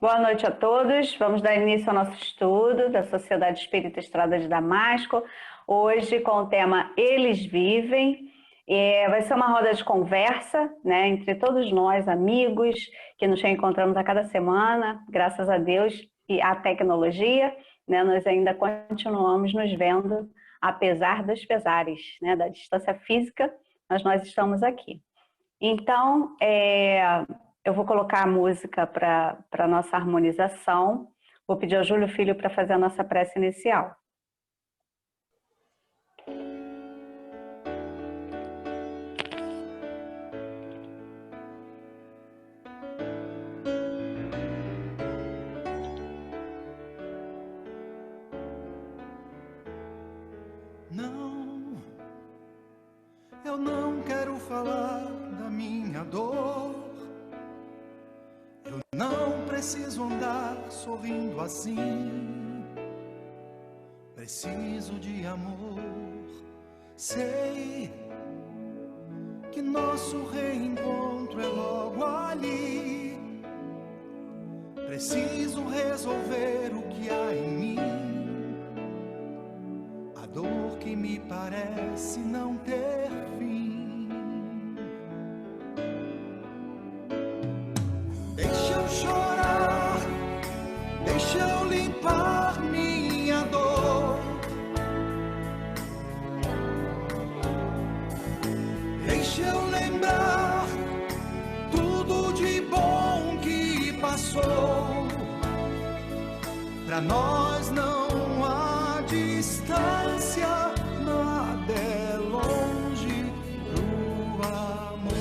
Boa noite a todos. Vamos dar início ao nosso estudo da Sociedade Espírita Estrada de Damasco. Hoje com o tema Eles Vivem. Vai ser uma roda de conversa, né, entre todos nós, amigos, que nos reencontramos a cada semana, graças a Deus e à tecnologia, né, nós ainda continuamos nos vendo, apesar dos pesares, né, da distância física, mas nós estamos aqui. Então, eu vou colocar a música para a nossa harmonização. Vou pedir ao Júlio Filho para fazer a nossa prece inicial. Não, eu não quero falar da minha dor. Eu não preciso andar sorrindo assim. Preciso de amor. Sei que nosso reencontro é logo ali. Preciso resolver o que há em mim. A dor que me parece não ter fim. Deixa eu chorar, deixa eu limpar minha dor. Deixa eu lembrar tudo de bom que passou. Pra nós não há distância, nada é longe do amor.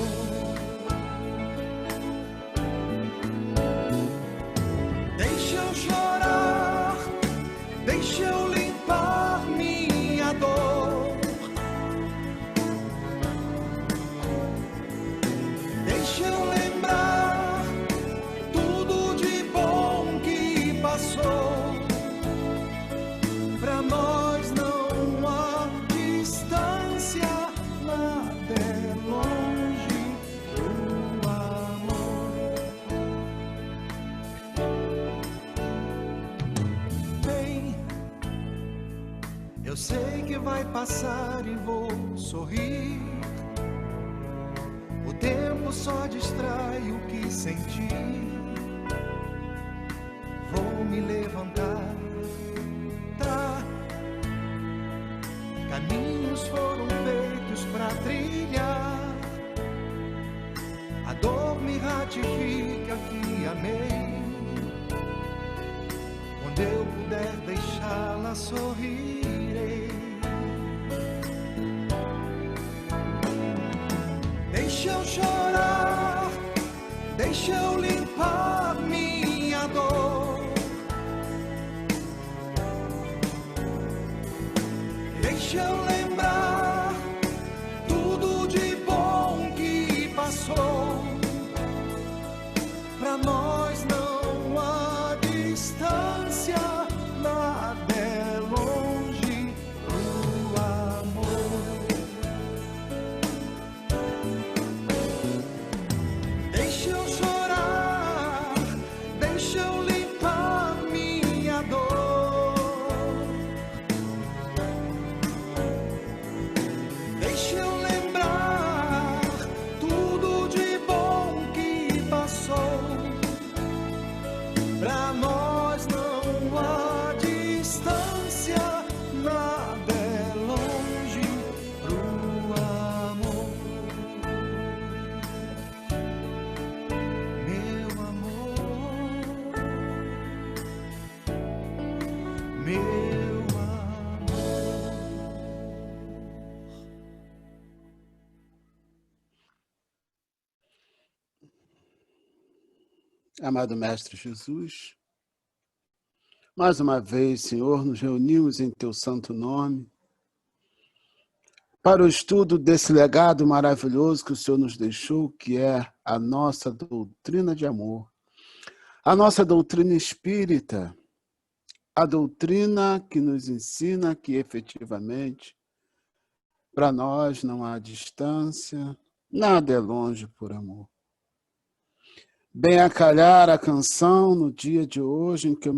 Deixa eu chorar, deixa eu limpar minha dor. Deixa eu lembrar tudo de bom que passou. Pra nós não há distância, nada é longe do amor. Bem, eu sei que vai passar e vou sorrir. O tempo só distrai o que senti. Vou me levantar. Caminhos foram feitos pra trilhar. A dor me ratifica que amei. Quando eu puder deixá-la, sorrirei. Deixa eu chorar, deixa eu limpar minha dor. Deixa eu lembrar tudo de bom que passou. Pra nós não há distância, nada é longe do amor. Deixa eu chorar, deixa eu limpar minha dor. Deixa eu lembrar tudo de bom que passou. Pra nós não há distância, nada é longe do amor. Meu amor, meu amor. Amado Mestre Jesus, mais uma vez, Senhor, nos reunimos em Teu santo nome para o estudo desse legado maravilhoso que o Senhor nos deixou, que é a nossa doutrina de amor, a nossa doutrina espírita, a doutrina que nos ensina que efetivamente para nós não há distância, nada é longe por amor. Bem a calhar a canção no dia de hoje em que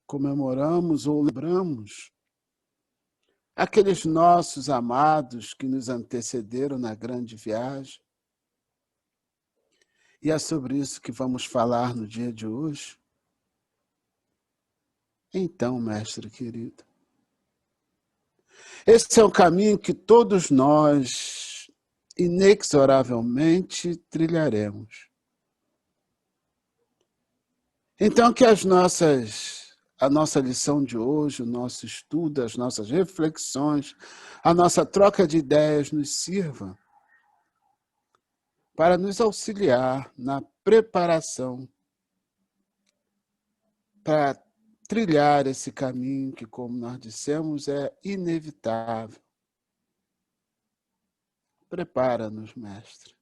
comemoramos ou lembramos aqueles nossos amados que nos antecederam na grande viagem. E é sobre isso que vamos falar no dia de hoje. Então, mestre querido, esse é o caminho que todos nós inexoravelmente trilharemos. Então, que a nossa lição de hoje, o nosso estudo, as nossas reflexões, a nossa troca de ideias nos sirva para nos auxiliar na preparação para trilhar esse caminho que, como nós dissemos, é inevitável. Prepara-nos, mestre.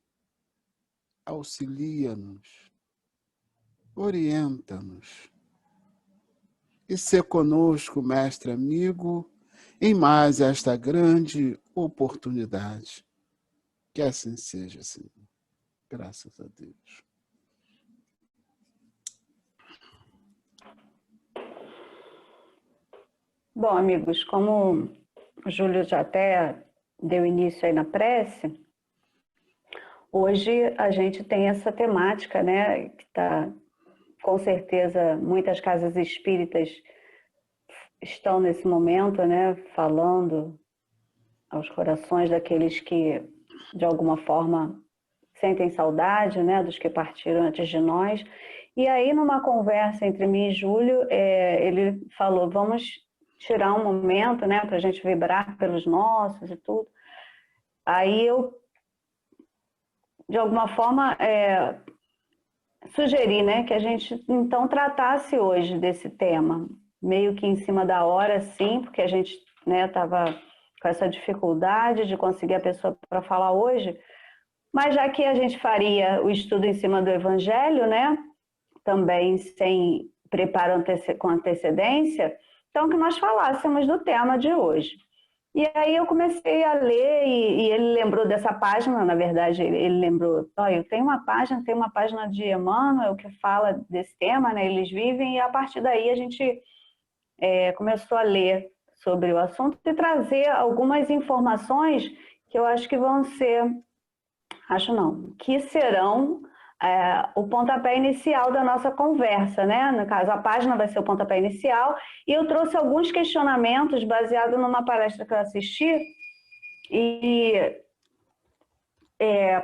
Auxilia-nos. Orienta-nos. E ser conosco, mestre amigo, em mais esta grande oportunidade. Que assim seja, Senhor. Graças a Deus. Bom, amigos, como o Júlio já até deu início aí na prece, hoje a gente tem essa temática, né, que está, com certeza, muitas casas espíritas estão nesse momento, né, falando aos corações daqueles que, de alguma forma, sentem saudade, né, dos que partiram antes de nós. E aí, numa conversa entre mim e Júlio, ele falou, vamos tirar um momento, né, para a gente vibrar pelos nossos e tudo. Aí eu, de alguma forma, sugeri, né, que a gente, então, tratasse hoje desse tema, meio que em cima da hora, sim, porque a gente, né, estava com essa dificuldade de conseguir a pessoa para falar hoje, mas já que a gente faria o estudo em cima do Evangelho, né, também sem preparo com antecedência, então que nós falássemos do tema de hoje. E aí eu comecei a ler e ele lembrou dessa página, na verdade ele lembrou, eu tenho uma página de Emmanuel que fala desse tema, né, eles vivem, e a partir daí a gente começou a ler sobre o assunto e trazer algumas informações que eu acho que vão ser, que serão o pontapé inicial da nossa conversa, né? No caso, a página vai ser o pontapé inicial, e eu trouxe alguns questionamentos baseados numa palestra que eu assisti, e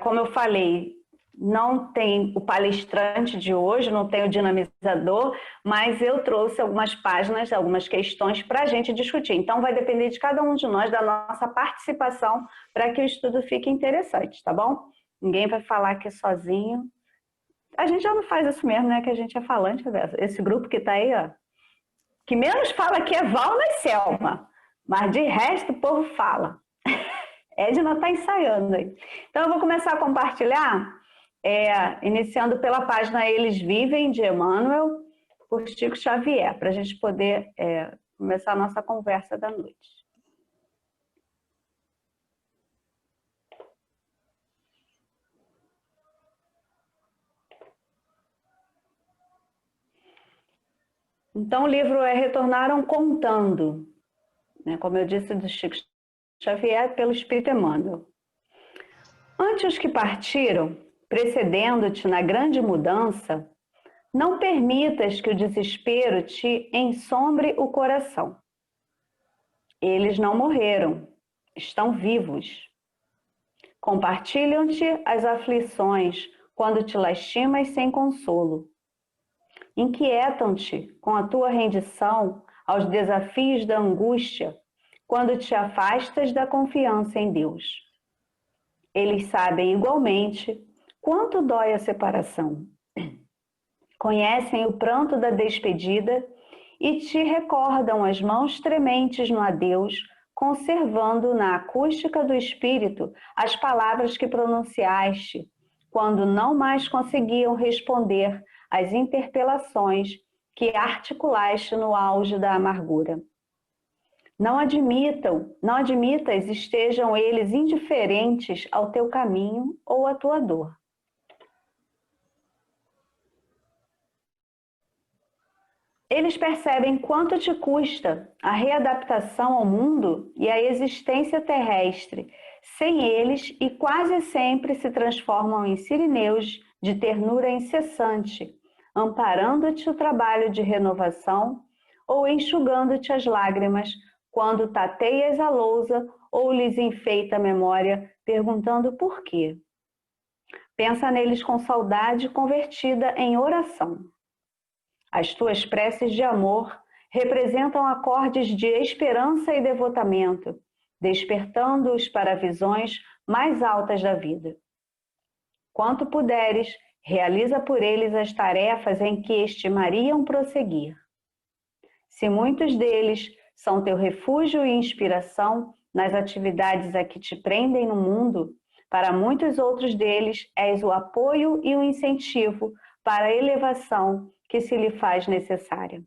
como eu falei, não tem o palestrante de hoje, não tem o dinamizador, mas eu trouxe algumas páginas, algumas questões para a gente discutir. Então, vai depender de cada um de nós, da nossa participação, para que o estudo fique interessante, tá bom? Ninguém vai falar aqui sozinho. A gente já não faz isso mesmo, né? Que a gente é falante. Esse grupo que está aí, ó, que menos fala aqui é Valna e Selma, mas de resto o povo fala. Edna está ensaiando aí. Então eu vou começar a compartilhar, iniciando pela página Eles Vivem, de Emmanuel, por Chico Xavier, para a gente poder começar a nossa conversa da noite. Então, o livro é Retornaram Contando, né? Como eu disse, do Chico Xavier, pelo Espírito Emmanuel. Ante os que partiram, precedendo-te na grande mudança, não permitas que o desespero te ensombre o coração. Eles não morreram, estão vivos. Compartilham-te as aflições quando te lastimas sem consolo. Inquietam-te com a tua rendição aos desafios da angústia, quando te afastas da confiança em Deus. Eles sabem igualmente quanto dói a separação. Conhecem o pranto da despedida e te recordam as mãos trementes no adeus, conservando na acústica do espírito as palavras que pronunciaste, quando não mais conseguiam responder às interpelações que articulaste no auge da amargura. Não admitas estejam eles indiferentes ao teu caminho ou à tua dor. eles percebem quanto te custa a readaptação ao mundo e à existência terrestre sem eles e quase sempre se transformam em sirineus de ternura incessante, amparando-te o trabalho de renovação ou enxugando-te as lágrimas quando tateias a lousa ou lhes enfeita a memória, perguntando por quê. Pensa neles com saudade convertida em oração. As tuas preces de amor representam acordes de esperança e devotamento, despertando-os para visões mais altas da vida. Quanto puderes, realiza por eles as tarefas em que estimariam prosseguir. Se muitos deles são teu refúgio e inspiração nas atividades a que te prendem no mundo, para muitos outros deles és o apoio e o incentivo para a elevação que se lhe faz necessária.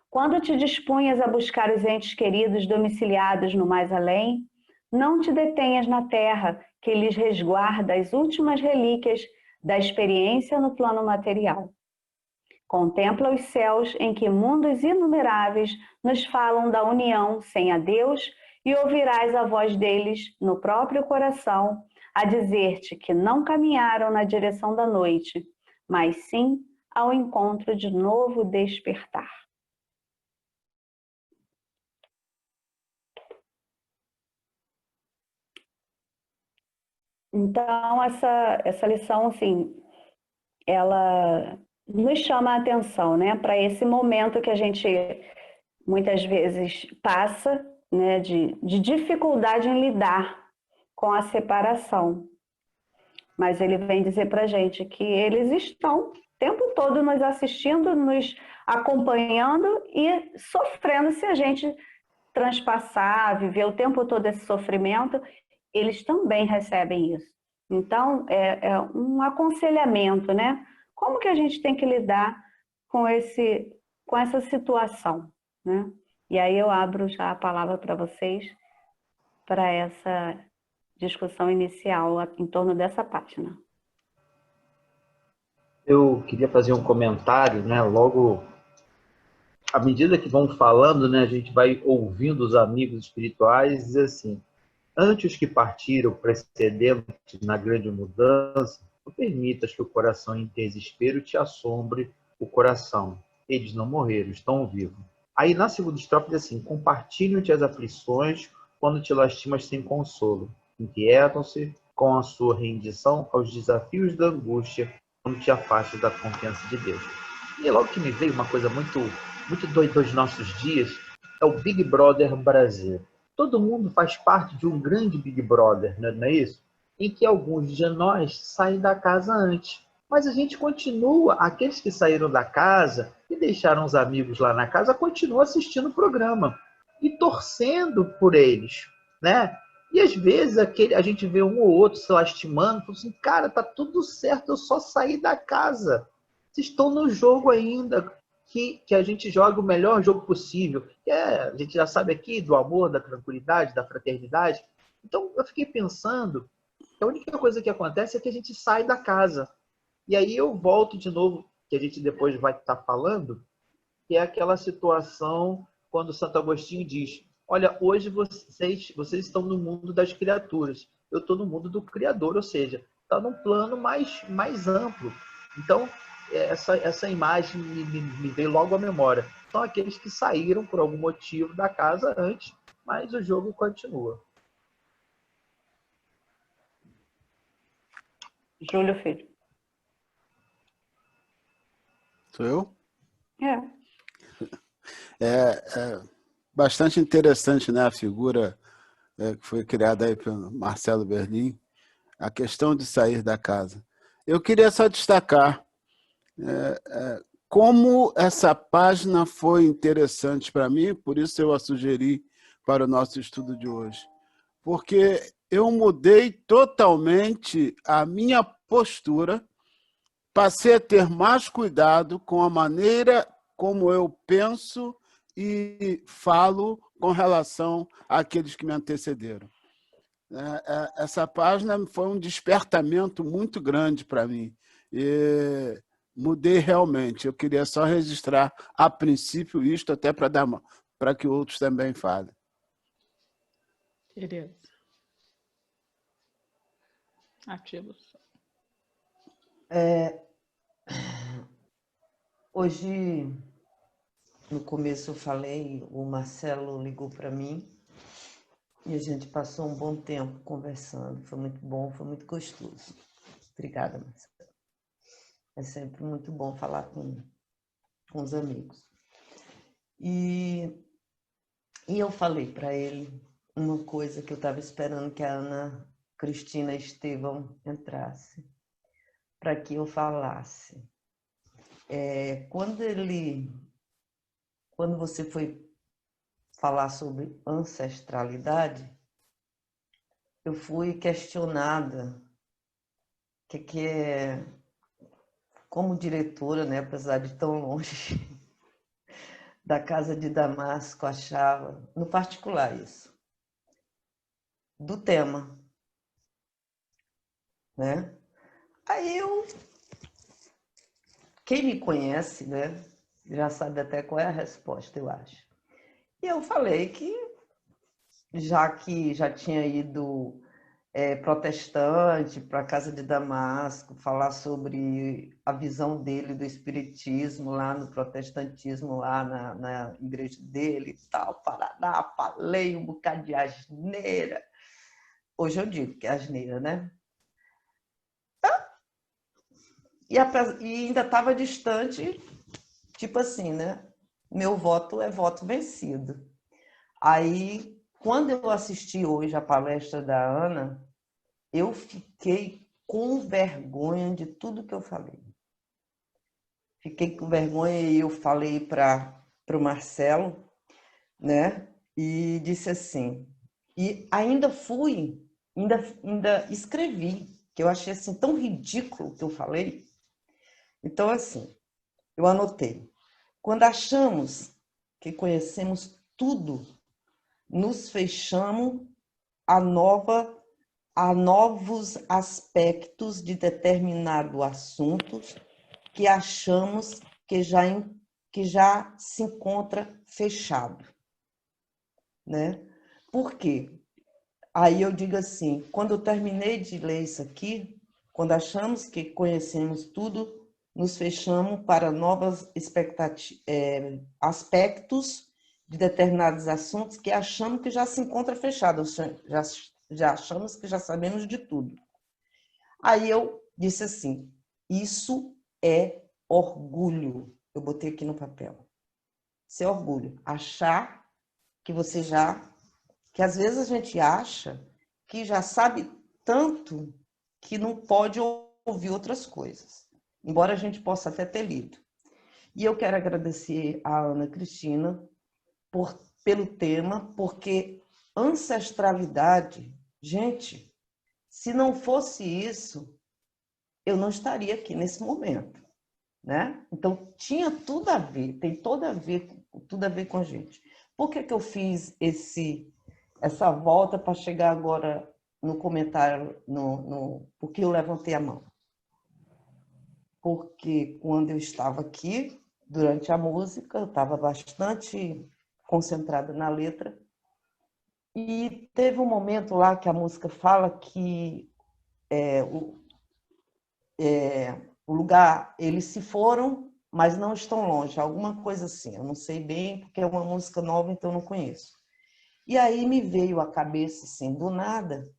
Quando te dispunhas a buscar os entes queridos domiciliados no mais além, não te detenhas na terra que lhes resguarda as últimas relíquias da experiência no plano material. Contempla os céus em que mundos inumeráveis nos falam da união sem a Deus e ouvirás a voz deles no próprio coração a dizer-te que não caminharam na direção da noite, mas sim ao encontro de novo despertar. Então, essa lição, assim, ela nos chama a atenção, né, para esse momento que a gente muitas vezes passa, né, de dificuldade em lidar com a separação. Mas ele vem dizer para a gente que eles estão o tempo todo nos assistindo, nos acompanhando e sofrendo se a gente transpassar, viver o tempo todo esse sofrimento, eles também recebem isso. Então, é um aconselhamento, né? Como que a gente tem que lidar com essa situação, né? E aí eu abro já a palavra para vocês, para essa discussão inicial em torno dessa página. Eu queria fazer um comentário, né? Logo, à medida que vão falando, né, a gente vai ouvindo os amigos espirituais e diz assim: antes que partiram, precedendo-te na grande mudança, não permitas que o coração em desespero te assombre o coração. Eles não morreram, estão vivos. Aí na segunda estrofe diz assim: compartilham-te as aflições quando te lastimas sem consolo. Inquietam-se com a sua rendição aos desafios da angústia quando te afastas da confiança de Deus. E logo que me veio uma coisa muito doida dos nossos dias, é o Big Brother Brasil. Todo mundo faz parte de um grande Big Brother, não é isso? Em que alguns de nós saem da casa antes. Mas a gente continua, aqueles que saíram da casa e deixaram os amigos lá na casa, continuam assistindo o programa e torcendo por eles, né? E às vezes a gente vê um ou outro se lastimando, falando assim: cara, tá tudo certo, eu só saí da casa. Vocês estão no jogo ainda, que a gente joga o melhor jogo possível. A gente já sabe aqui do amor, da tranquilidade, da fraternidade. Então eu fiquei pensando que a única coisa que acontece é que a gente sai da casa. E aí eu volto de novo, que a gente depois vai estar falando, que é aquela situação quando Santo Agostinho diz: olha, hoje vocês estão no mundo das criaturas, eu estou no mundo do Criador, ou seja, está num plano mais amplo. Então, essa imagem me veio logo à memória. São aqueles que saíram por algum motivo da casa antes, mas o jogo continua. Júlio Filho. Sou eu? É. Bastante interessante, né, a figura que foi criada aí pelo Marcelo Berlim, a questão de sair da casa. Eu queria só destacar como essa página foi interessante para mim, por isso eu a sugeri para o nosso estudo de hoje. Porque eu mudei totalmente a minha postura, passei a ter mais cuidado com a maneira como eu penso e falo com relação àqueles que me antecederam. Essa página foi um despertamento muito grande para mim. E Mudei realmente. Eu queria só registrar a princípio isto, até para que outros também falem. Beleza. Ativa. Hoje, no começo eu falei, o Marcelo ligou para mim e a gente passou um bom tempo conversando. Foi muito bom, foi muito gostoso. Obrigada, Marcelo. É sempre muito bom falar com os amigos. E eu falei para ele uma coisa que eu estava esperando que a Ana Cristina Estevão entrasse, para que eu falasse. Quando você foi falar sobre ancestralidade, eu fui questionada que é, como diretora, né, apesar de tão longe da Casa de Damasco, achava, no particular isso, do tema, né? Aí quem me conhece, né, já sabe até qual é a resposta, eu acho. E eu falei que já tinha ido protestante para a Casa de Damasco, falar sobre a visão dele do espiritismo lá no protestantismo, lá na igreja dele e tal, Paraná, falei um bocado de asneira. Hoje eu digo que é asneira, né? E ainda estava distante, tipo assim, né? Meu voto é voto vencido. Aí, quando eu assisti hoje a palestra da Ana, eu fiquei com vergonha de tudo que eu falei. Fiquei com vergonha e eu falei para o Marcelo, né? E disse assim, e ainda escrevi, que eu achei assim tão ridículo o que eu falei. Então, assim, eu anotei. Quando achamos que conhecemos tudo, nos fechamos a novos aspectos de determinado assunto que achamos que já se encontra fechado, né? Por quê? Aí eu digo assim, quando eu terminei de ler isso aqui, quando achamos que conhecemos tudo, nos fechamos para novos aspectos de determinados assuntos que achamos que já se encontra fechado, já achamos que já sabemos de tudo. Aí eu disse assim, isso é orgulho. Eu botei aqui no papel. Isso é orgulho. Achar que que às vezes a gente acha que já sabe tanto que não pode ouvir outras coisas, embora a gente possa até ter lido. E eu quero agradecer a Ana Cristina pelo tema, porque ancestralidade, gente, se não fosse isso, eu não estaria aqui nesse momento, né? Então, tinha tudo a ver, tem tudo a ver com a gente. Por que eu fiz essa volta para chegar agora no comentário, porque eu levantei a mão? Porque quando eu estava aqui, durante a música, eu estava bastante concentrada na letra, e teve um momento lá que a música fala que o lugar, eles se foram, mas não estão longe, alguma coisa assim, eu não sei bem, porque é uma música nova, então eu não conheço. E aí me veio à cabeça, assim, do nada,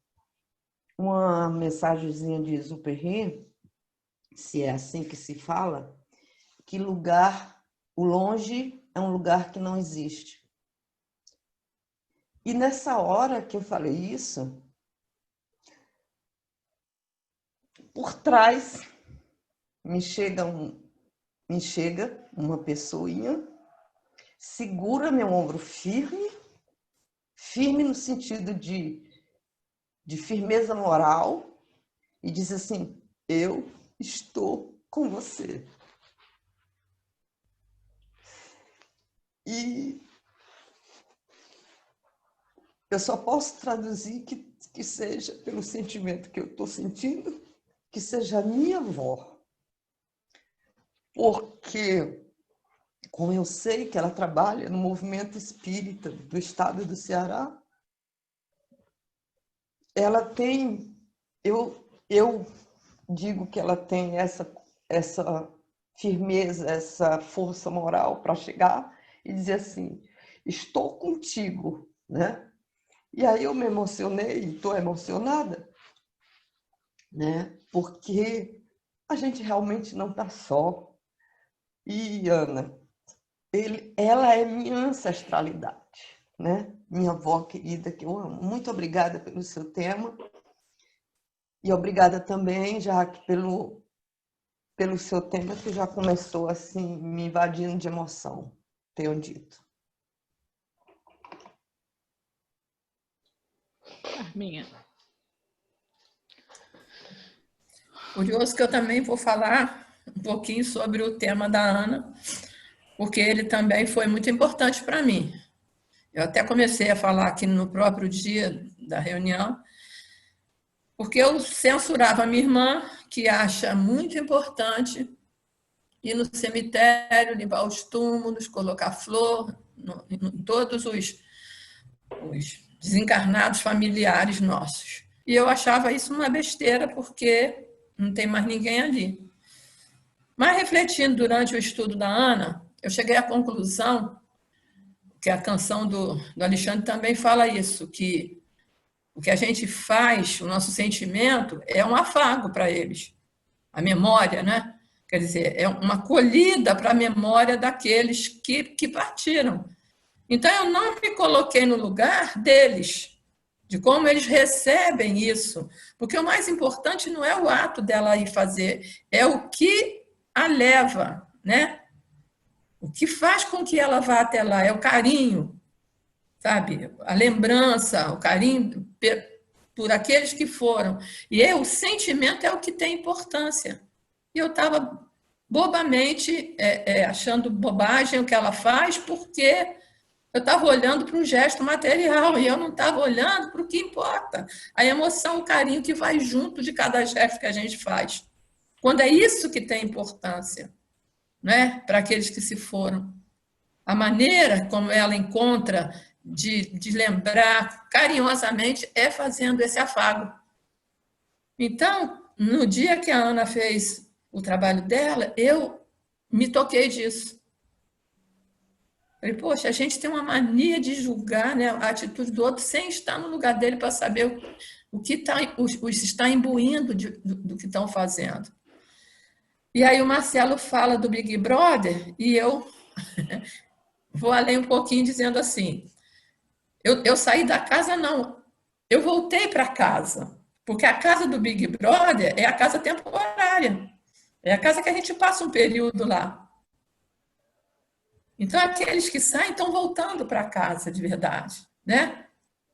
uma mensagenzinha de Exupéry, se é assim que se fala, que o longe é um lugar que não existe. E nessa hora que eu falei isso, por trás me chega uma pessoinha, segura meu ombro firme no sentido de firmeza moral, e diz assim, eu estou com você. E eu só posso traduzir que seja, pelo sentimento que eu estou sentindo, que seja a minha avó. porque, como eu sei que ela trabalha no movimento espírita do estado do Ceará, ela tem, eu digo que ela tem essa firmeza, essa força moral para chegar e dizer assim, estou contigo, né? E aí eu me emocionei, estou emocionada, né? Porque a gente realmente não está só. E, Ana, ela é minha ancestralidade, né? Minha avó querida, que eu amo. Muito obrigada pelo seu tema. E obrigada também, Jaque, pelo seu tema, que já começou assim, me invadindo de emoção, tenho dito. Carminha. Curioso que eu também vou falar um pouquinho sobre o tema da Ana, porque ele também foi muito importante para mim. Eu até comecei a falar aqui no próprio dia da reunião, porque eu censurava a minha irmã, que acha muito importante ir no cemitério, limpar os túmulos, colocar flor em todos os desencarnados familiares nossos. E eu achava isso uma besteira, porque não tem mais ninguém ali. Mas, refletindo durante o estudo da Ana, eu cheguei à conclusão, que a canção do Alexandre também fala isso, que o que a gente faz, o nosso sentimento, é um afago para eles. A memória, né? Quer dizer, é uma acolhida para a memória daqueles que partiram. Então, eu não me coloquei no lugar deles, de como eles recebem isso. Porque o mais importante não é o ato dela ir fazer, é o que a leva, né? O que faz com que ela vá até lá é o carinho, sabe? A lembrança, o carinho por aqueles que foram. E o sentimento é o que tem importância. E eu estava bobamente achando bobagem o que ela faz, porque eu estava olhando para um gesto material e eu não estava olhando para o que importa. A emoção, o carinho que vai junto de cada gesto que a gente faz. Quando é isso que tem importância, né? Para aqueles que se foram. A maneira como ela encontra de lembrar carinhosamente é fazendo esse afago. Então, no dia que a Ana fez o trabalho dela, eu me toquei disso. Falei, poxa, a gente tem uma mania de julgar, né, a atitude do outro sem estar no lugar dele para saber o que os está imbuindo do que estão fazendo. E aí o Marcelo fala do Big Brother e eu vou além um pouquinho dizendo assim, eu saí da casa, não, eu voltei para casa, porque a casa do Big Brother é a casa temporária, é a casa que a gente passa um período lá. Então, aqueles que saem estão voltando para casa de verdade, né?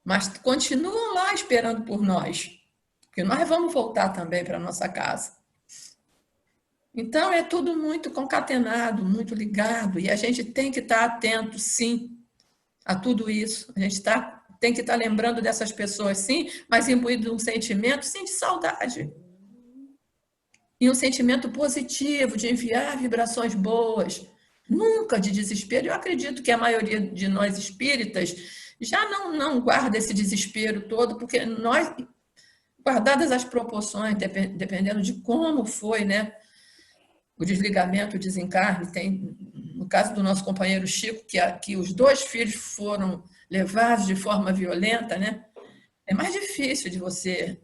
Mas continuam lá esperando por nós, porque nós vamos voltar também para a nossa casa. Então, é tudo muito concatenado, muito ligado, e a gente tem que estar atento, sim, a tudo isso. A gente tem que estar lembrando dessas pessoas, sim, mas imbuído de um sentimento, sim, de saudade. E um sentimento positivo, de enviar vibrações boas, nunca de desespero. Eu acredito que a maioria de nós espíritas já não guarda esse desespero todo, porque nós, guardadas as proporções, dependendo de como foi, né, o desligamento, o desencarne, tem, no caso do nosso companheiro Chico, que os 2 filhos foram levados de forma violenta, né, é mais difícil de você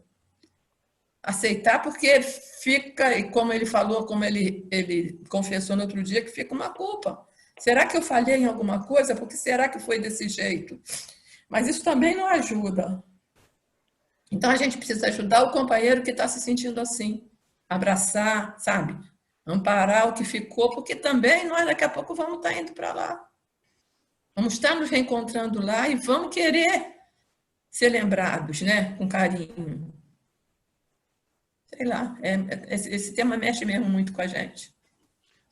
aceitar, porque fica, e como ele falou, como ele confessou no outro dia, que fica uma culpa. Será que eu falhei em alguma coisa? Por que será que foi desse jeito? Mas isso também não ajuda. Então, a gente precisa ajudar o companheiro que está se sentindo assim. Abraçar, sabe? Amparar o que ficou, porque também nós daqui a pouco vamos estar indo para lá. Vamos estar nos reencontrando lá e vamos querer ser lembrados, né? Com carinho. Sei lá, esse tema mexe mesmo muito com a gente.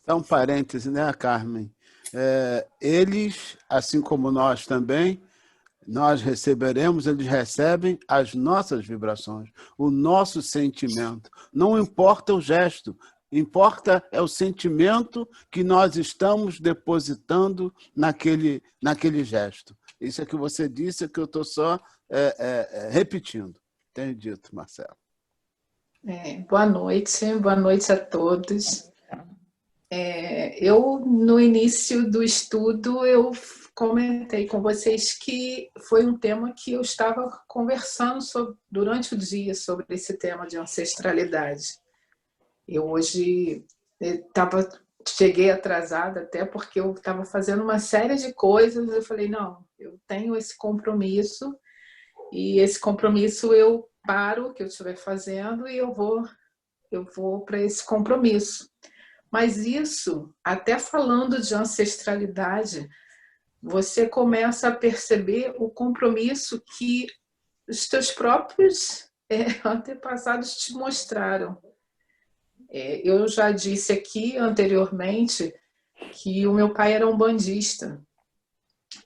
É um parêntese, né, Carmen? Eles, assim como nós também, nós receberemos, eles recebem as nossas vibrações, o nosso sentimento. Não importa o gesto, Importa é o sentimento que nós estamos depositando naquele gesto. Isso é que você disse, é que eu estou só repetindo. Tenho dito, Marcelo. Boa noite a todos. Eu, no início do estudo, eu comentei com vocês que foi um tema que eu estava conversando durante o dia sobre esse tema de ancestralidade. Eu hoje cheguei atrasada até porque eu estava fazendo uma série de coisas. Eu falei, não, eu tenho esse compromisso e esse compromisso eu paro o que eu estiver fazendo e eu vou para esse compromisso. Mas isso, até falando de ancestralidade, você começa a perceber o compromisso que os teus próprios antepassados te mostraram. Eu já disse aqui anteriormente que o meu pai era um bandista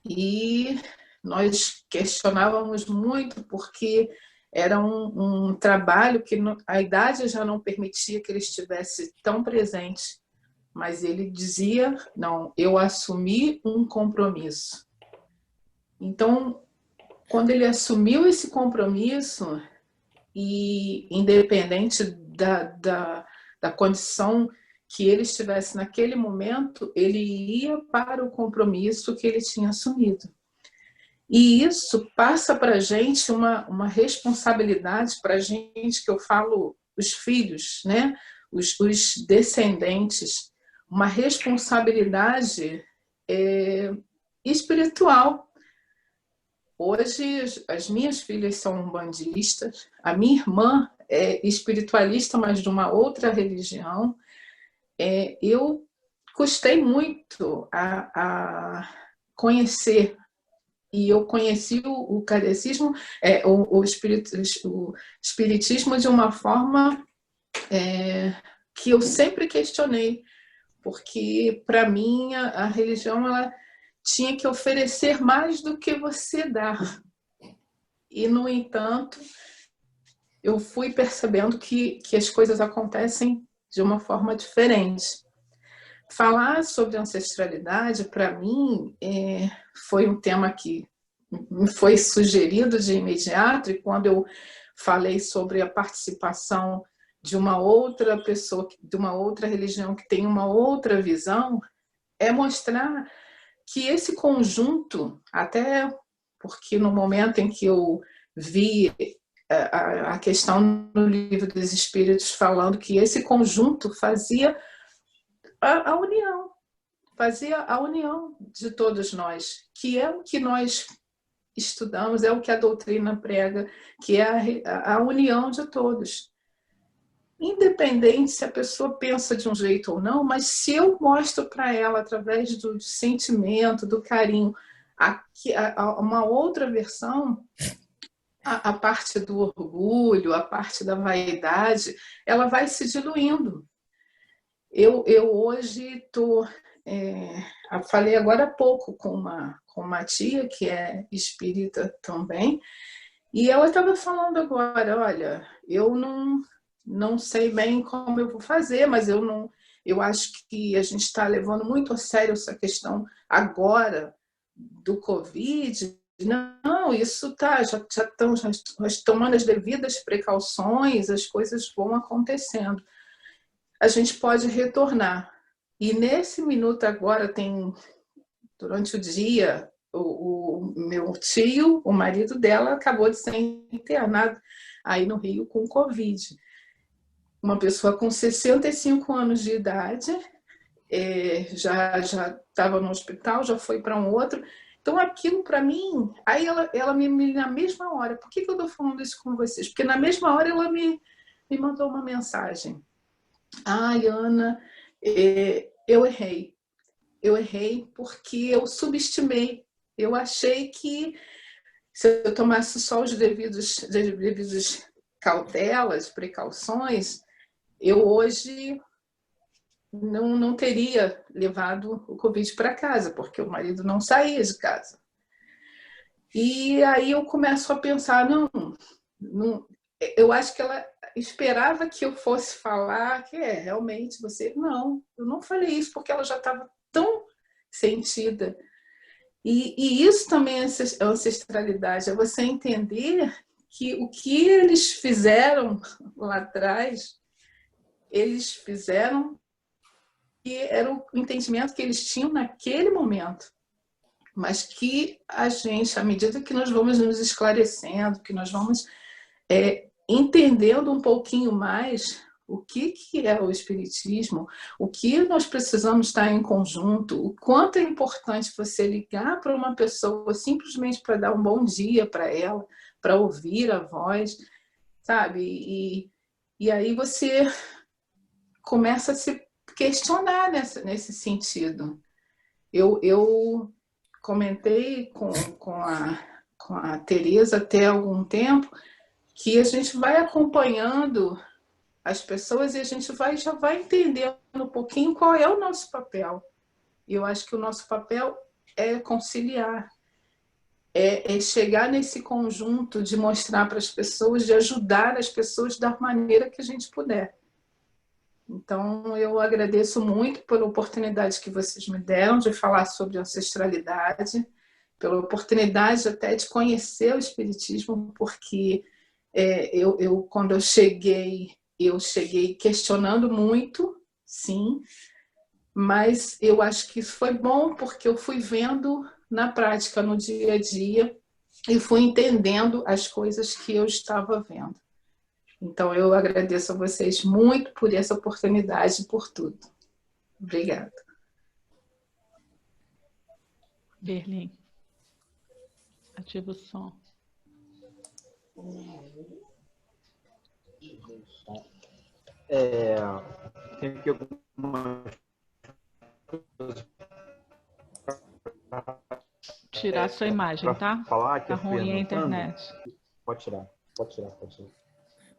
e nós questionávamos muito porque era um trabalho que a idade já não permitia que ele estivesse tão presente, mas ele dizia, não, eu assumi um compromisso. Então, quando ele assumiu esse compromisso, e independente da condição que ele estivesse naquele momento, ele ia para o compromisso que ele tinha assumido. E isso passa para a gente uma responsabilidade, para a gente, que eu falo, os filhos, né? os descendentes, uma responsabilidade espiritual. Hoje, as minhas filhas são umbandistas, a minha irmã é espiritualista, mas de uma outra religião. Eu custei muito a conhecer, e eu conheci o kardecismo, o espiritismo de uma forma que eu sempre questionei, porque para mim a religião ela tinha que oferecer mais do que você dá. E, no entanto, eu fui percebendo que as coisas acontecem de uma forma diferente. Falar sobre ancestralidade, para mim, foi um tema que me foi sugerido de imediato, e quando eu falei sobre a participação de uma outra pessoa, de uma outra religião que tem uma outra visão, é mostrar que esse conjunto, até porque no momento em que eu vi a questão no Livro dos Espíritos falando que esse conjunto fazia a união, de todos nós, que é o que nós estudamos, é o que a doutrina prega, que é a união de todos. Independente se a pessoa pensa de um jeito ou não, mas se eu mostro para ela, através do sentimento, do carinho, uma outra versão, a parte do orgulho, a parte da vaidade, ela vai se diluindo. Eu hoje estou... falei agora há pouco com uma tia que é espírita também, e ela estava falando agora, olha, eu não sei bem como eu vou fazer, mas eu acho que a gente está levando muito a sério essa questão agora do Covid. Não, isso já estamos tomando as devidas precauções, as coisas vão acontecendo. A gente pode retornar. E nesse minuto agora, durante o dia, o meu tio, o marido dela, acabou de ser internado aí no Rio com Covid. Uma pessoa com 65 anos de idade, já estava no hospital, já foi para um outro. Então, aquilo para mim, aí ela na mesma hora, por que eu estou falando isso com vocês? Porque na mesma hora ela me mandou uma mensagem. Ai, Ana, eu errei porque eu subestimei. Eu achei que se eu tomasse só os devidos cautelas, precauções, eu hoje não teria levado o Covid para casa, porque o marido não saía de casa. E aí eu começo a pensar, não, eu acho que esperava que eu fosse falar que realmente você... Não, eu não falei isso porque ela já estava tão sentida. E isso também é ancestralidade, é você entender que o que eles fizeram lá atrás, eles fizeram que era o entendimento que eles tinham naquele momento. Mas que a gente, à medida que nós vamos nos esclarecendo, que nós vamos entendendo um pouquinho mais o que é o Espiritismo, o que nós precisamos estar em conjunto, o quanto é importante você ligar para uma pessoa simplesmente para dar um bom dia para ela, para ouvir a voz, sabe? E aí você começa a se questionar nesse sentido. Eu comentei com a Tereza até algum tempo que a gente vai acompanhando as pessoas e a gente já vai entendendo um pouquinho qual é o nosso papel. E eu acho que o nosso papel é conciliar, é chegar nesse conjunto de mostrar para as pessoas, de ajudar as pessoas da maneira que a gente puder. Então, eu agradeço muito pela oportunidade que vocês me deram de falar sobre ancestralidade, pela oportunidade até de conhecer o Espiritismo, porque quando eu cheguei questionando muito, sim, mas eu acho que isso foi bom porque eu fui vendo na prática, no dia a dia, e fui entendendo as coisas que eu estava vendo. Então, eu agradeço a vocês muito por essa oportunidade e por tudo. Obrigada. Berlim, ativa o som. Tem que algumas tirar sua imagem, tá? Falar que tá ruim a internet. Pode tirar.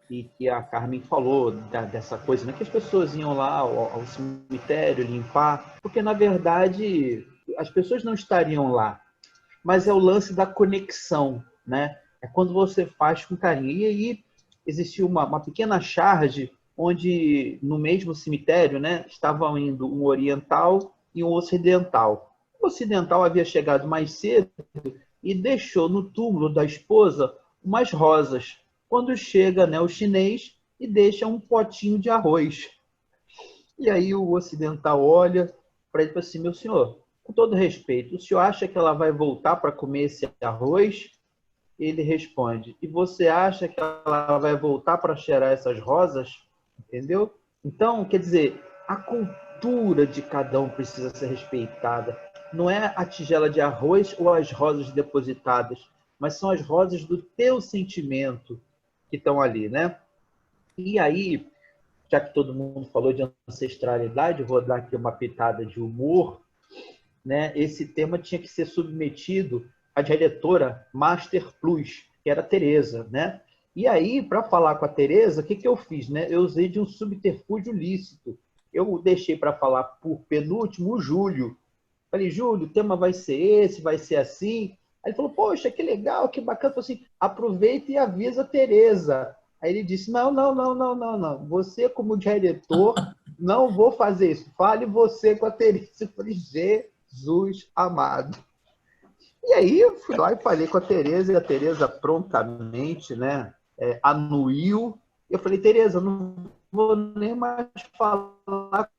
E que a Carmen falou dessa coisa, né? Que as pessoas iam lá ao cemitério limpar, porque na verdade as pessoas não estariam lá, mas é o lance da conexão, né? É quando você faz com carinho. E aí existiu uma pequena charge onde no mesmo cemitério, né, estavam indo um oriental e um ocidental. O ocidental havia chegado mais cedo e deixou no túmulo da esposa umas rosas. Quando chega, né, o chinês e deixa um potinho de arroz. E aí o ocidental olha para ele e fala assim: meu senhor, com todo respeito, o senhor acha que ela vai voltar para comer esse arroz? Ele responde: e você acha que ela vai voltar para cheirar essas rosas? Entendeu? Então, quer dizer, a cultura de cada um precisa ser respeitada. Não é a tigela de arroz ou as rosas depositadas, mas são as rosas do teu sentimento que estão ali, né? E aí, já que todo mundo falou de ancestralidade, eu vou dar aqui uma pitada de humor, né? Esse tema tinha que ser submetido à diretora Master Plus, que era a Tereza, né? E aí, para falar com a Tereza, o que eu fiz, né? Eu usei de um subterfúgio lícito. Eu deixei para falar por penúltimo o Júlio. Falei: Júlio, o tema vai ser esse, vai ser assim. Aí ele falou: poxa, que legal, que bacana. Eu falei assim: aproveita e avisa a Tereza. Aí ele disse: não. Você, como diretor, não vou fazer isso. Fale você com a Tereza. Eu falei: Jesus amado. E aí eu fui lá e falei com a Tereza, e a Tereza prontamente, né, anuiu. Eu falei: Tereza, não vou nem mais falar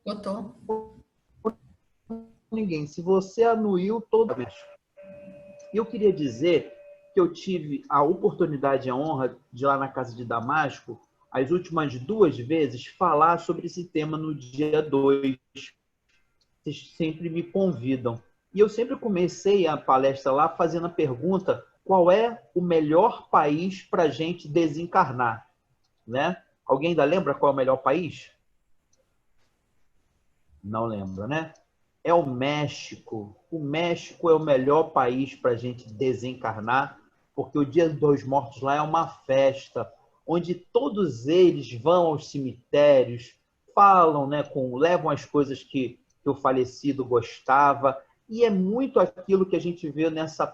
Botou. ninguém. Se você anuiu, todo mundo. E eu queria dizer que eu tive a oportunidade e a honra de, lá na Casa de Damasco, as últimas 2 vezes, falar sobre esse tema no dia 2. Vocês sempre me convidam. E eu sempre comecei a palestra lá fazendo a pergunta: qual é o melhor país para a gente desencarnar? Né? Alguém ainda lembra qual é o melhor país? Não lembra, né? É o México. O México é o melhor país para a gente desencarnar, porque o Dia dos Mortos lá é uma festa, onde todos eles vão aos cemitérios, falam, né, levam as coisas que o falecido gostava, e é muito aquilo que a gente vê nessa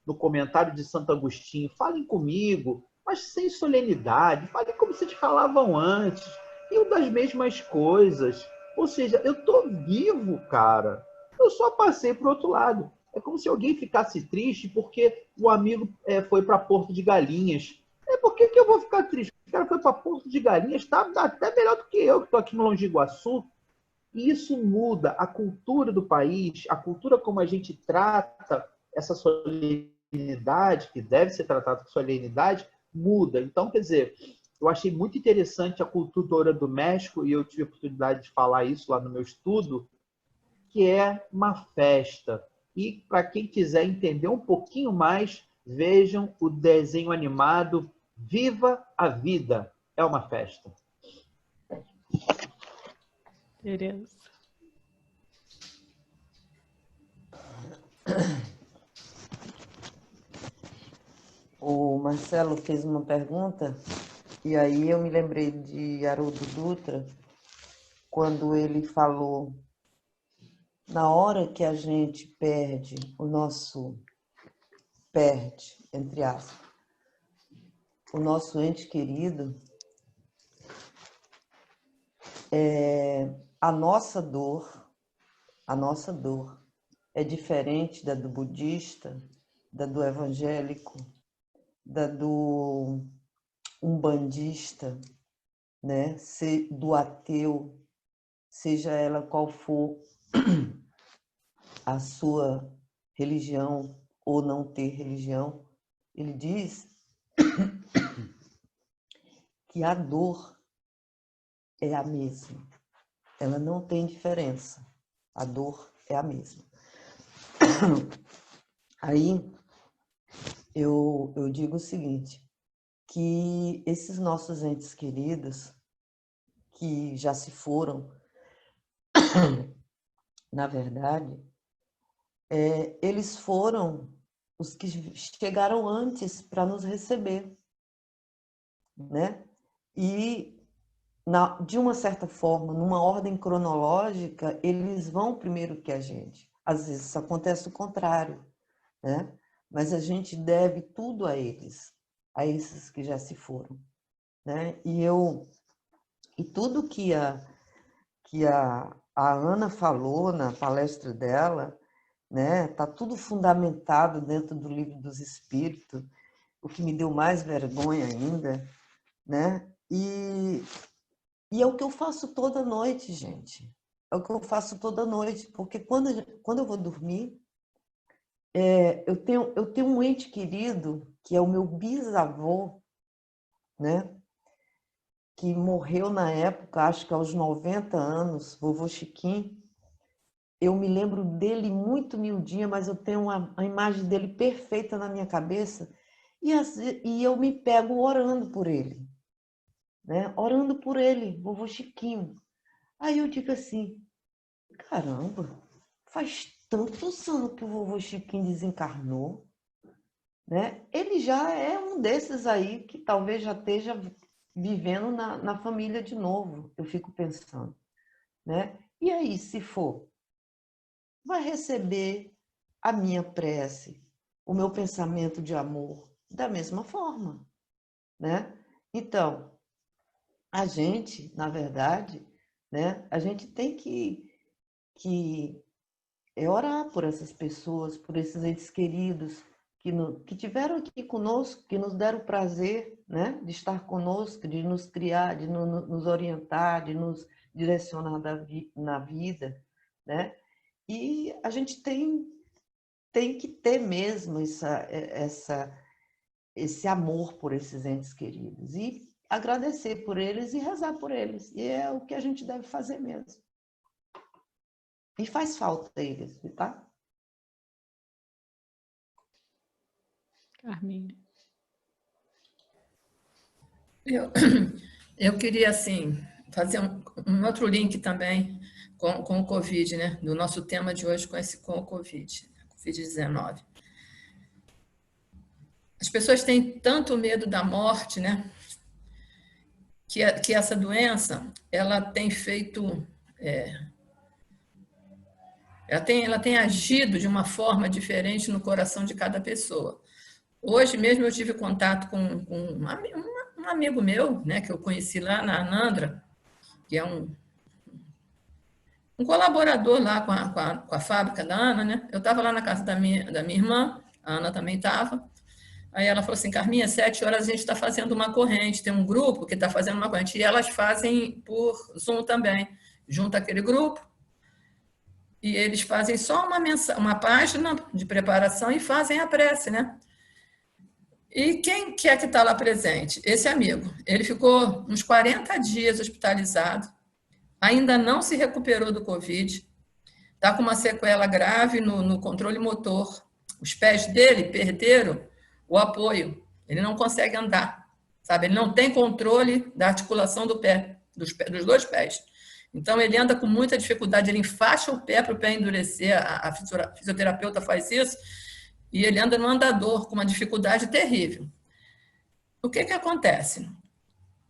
no comentário de Santo Agostinho, falem comigo, mas sem solenidade, falem como vocês falavam antes, e das mesmas coisas. Ou seja, eu estou vivo, cara. Eu só passei para o outro lado. É como se alguém ficasse triste porque o amigo foi para Porto de Galinhas. Por que eu vou ficar triste? O cara foi para Porto de Galinhas, está até melhor do que eu, que estou aqui no Longe Iguaçu. E isso muda a cultura do país, a cultura como a gente trata essa solenidade, que deve ser tratada com solenidade, muda. Então, quer dizer, eu achei muito interessante a cultura do México, e eu tive a oportunidade de falar isso lá no meu estudo, que é uma festa. E para quem quiser entender um pouquinho mais, vejam o desenho animado Viva a Vida. É uma festa. Tereza. O Marcelo fez uma pergunta, e aí eu me lembrei de Haroldo Dutra, quando ele falou: na hora que a gente perde, entre aspas, o nosso ente querido, a nossa dor é diferente da do budista, da do evangélico, da do umbandista, né? Do ateu, seja ela qual for a sua religião ou não ter religião. Ele diz que a dor é a mesma. Ela não tem diferença. A dor é a mesma. Aí eu digo o seguinte, que esses nossos entes queridos, que já se foram, na verdade, eles foram os que chegaram antes para nos receber, né? E, de uma certa forma, numa ordem cronológica, eles vão primeiro que a gente. Às vezes acontece o contrário, né? Mas a gente deve tudo a eles, a esses que já se foram, né? E tudo que a Ana falou na palestra dela, né? Tá tudo fundamentado dentro do Livro dos Espíritos, o que me deu mais vergonha ainda, né? E é o que eu faço toda noite, gente. É o que eu faço toda noite, porque quando eu vou dormir, eu tenho um ente querido, que é o meu bisavô, né? Que morreu na época, acho que aos 90 anos, vovô Chiquinho. Eu me lembro dele muito miudinha, mas eu tenho a imagem dele perfeita na minha cabeça, e eu me pego orando por ele, né? Orando por ele, vovô Chiquinho. Aí eu digo assim, caramba, faz tantos anos que o vovô Chiquinho desencarnou, né? Ele já é um desses aí que talvez já esteja vivendo na família de novo, eu fico pensando, né? E aí, se for, vai receber a minha prece, o meu pensamento de amor, da mesma forma, né? Então, a gente, na verdade, né? A gente tem que orar por essas pessoas, por esses entes queridos que tiveram aqui conosco, que nos deram o prazer, né, de estar conosco, de nos criar, de nos orientar, de nos direcionar na vida, né? E a gente tem que ter mesmo esse amor por esses entes queridos e agradecer por eles e rezar por eles. E é o que a gente deve fazer mesmo. E faz falta eles, tá? Carminha. Eu queria, assim, fazer um outro link também com o Covid, né? Do nosso tema de hoje com o Covid-19. As pessoas têm tanto medo da morte, né? Que essa doença, ela tem feito ela tem agido de uma forma diferente no coração de cada pessoa. Hoje mesmo eu tive contato com um amigo meu, né, que eu conheci lá na Anandra, que é um colaborador lá com a fábrica da Ana, né? Eu estava lá na casa da minha irmã, a Ana também estava. Aí ela falou assim, Carminha, 7 horas a gente está fazendo uma corrente, tem um grupo que está fazendo uma corrente, e elas fazem por Zoom também. Junta aquele grupo, e eles fazem só uma página de preparação e fazem a prece, né? E quem que é que está lá presente? Esse amigo. Ele ficou uns 40 dias hospitalizado, ainda não se recuperou do Covid, está com uma sequela grave no controle motor. Os pés dele perderam o apoio, ele não consegue andar, sabe? Ele não tem controle da articulação do pé, dos 2 pés. Então, ele anda com muita dificuldade, ele enfaixa o pé para o pé endurecer, a fisioterapeuta faz isso, e ele anda no andador com uma dificuldade terrível. O que acontece?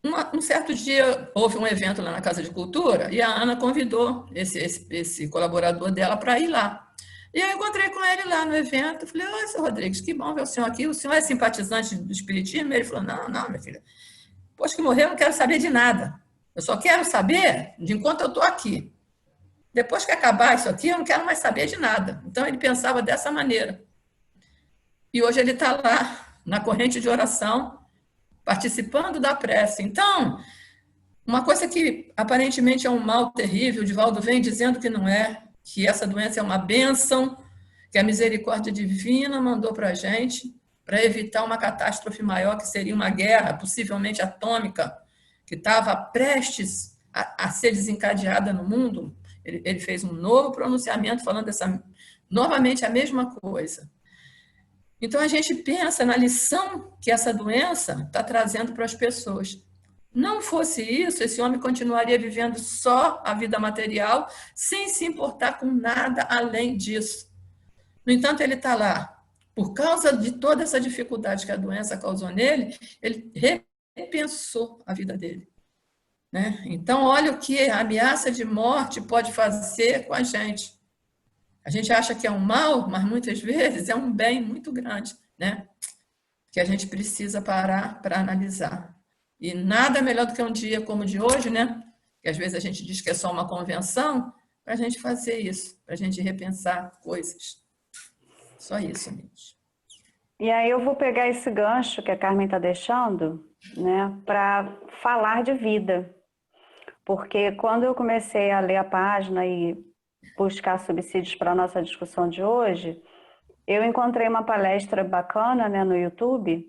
Um certo dia, houve um evento lá na Casa de Cultura e a Ana convidou esse colaborador dela para ir lá. E eu encontrei com ele lá no evento, falei, oi, seu Rodrigues, que bom ver o senhor aqui, o senhor é simpatizante do espiritismo? Ele falou, não, minha filha, depois que morrer eu não quero saber de nada, eu só quero saber de enquanto eu estou aqui. Depois que acabar isso aqui, eu não quero mais saber de nada. Então, ele pensava dessa maneira. E hoje ele está lá, na corrente de oração, participando da prece. Então, uma coisa que aparentemente é um mal terrível, o Divaldo vem dizendo que não é, que essa doença é uma bênção, que a misericórdia divina mandou para a gente, para evitar uma catástrofe maior, que seria uma guerra, possivelmente atômica, que estava prestes a ser desencadeada no mundo. Ele fez um novo pronunciamento falando novamente a mesma coisa. Então, a gente pensa na lição que essa doença está trazendo para as pessoas. Não fosse isso, esse homem continuaria vivendo só a vida material, sem se importar com nada além disso. No entanto, ele está lá. Por causa de toda essa dificuldade que a doença causou nele, ele repensou a vida dele. Né? Então, olha o que a ameaça de morte pode fazer com a gente. A gente acha que é um mal, mas muitas vezes é um bem muito grande, né? Que a gente precisa parar para analisar. E nada melhor do que um dia como o de hoje, né? Que às vezes a gente diz que é só uma convenção, para a gente fazer isso, para a gente repensar coisas. Só isso, amigos. E aí eu vou pegar esse gancho que a Carmen está deixando, né, para falar de vida. Porque quando eu comecei a ler a página e buscar subsídios para a nossa discussão de hoje, eu encontrei uma palestra bacana, né, no YouTube,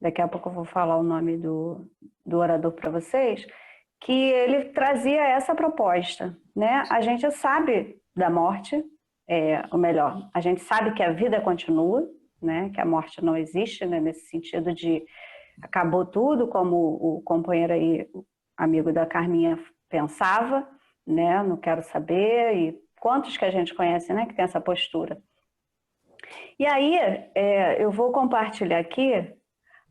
daqui a pouco eu vou falar o nome do orador para vocês, que ele trazia essa proposta, né? A gente sabe da morte, ou melhor, a gente sabe que a vida continua, né, que a morte não existe, né, nesse sentido de acabou tudo, como o companheiro aí, o amigo da Carminha pensava, né, não quero saber, e quantos que a gente conhece, né, que tem essa postura. E aí, eu vou compartilhar aqui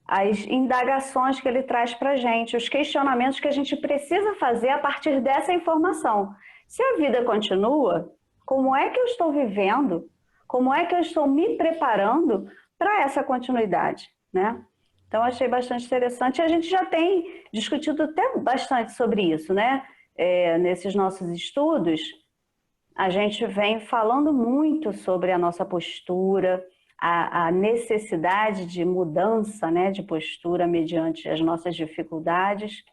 as indagações que ele traz para a gente, os questionamentos que a gente precisa fazer a partir dessa informação. Se a vida continua, como é que eu estou vivendo? Como é que eu estou me preparando para essa continuidade, né? Então, achei bastante interessante. A gente já tem discutido até bastante sobre isso, né? Nesses nossos estudos, a gente vem falando muito sobre a nossa postura, a necessidade de mudança, né, de postura mediante as nossas dificuldades.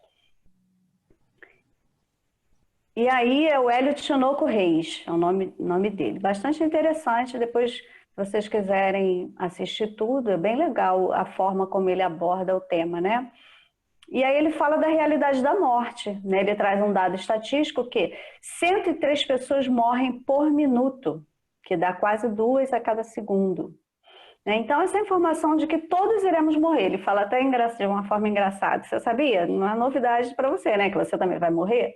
E aí é o Hélio Tinoco Reis, é o nome dele. Bastante interessante, depois, se vocês quiserem assistir tudo, é bem legal a forma como ele aborda o tema, né? E aí ele fala da realidade da morte, né? Ele traz um dado estatístico que 103 pessoas morrem por minuto, que dá quase 2 a cada segundo. Então, essa informação de que todos iremos morrer, ele fala até de uma forma engraçada. Você sabia? Não é novidade para você, né? Que você também vai morrer.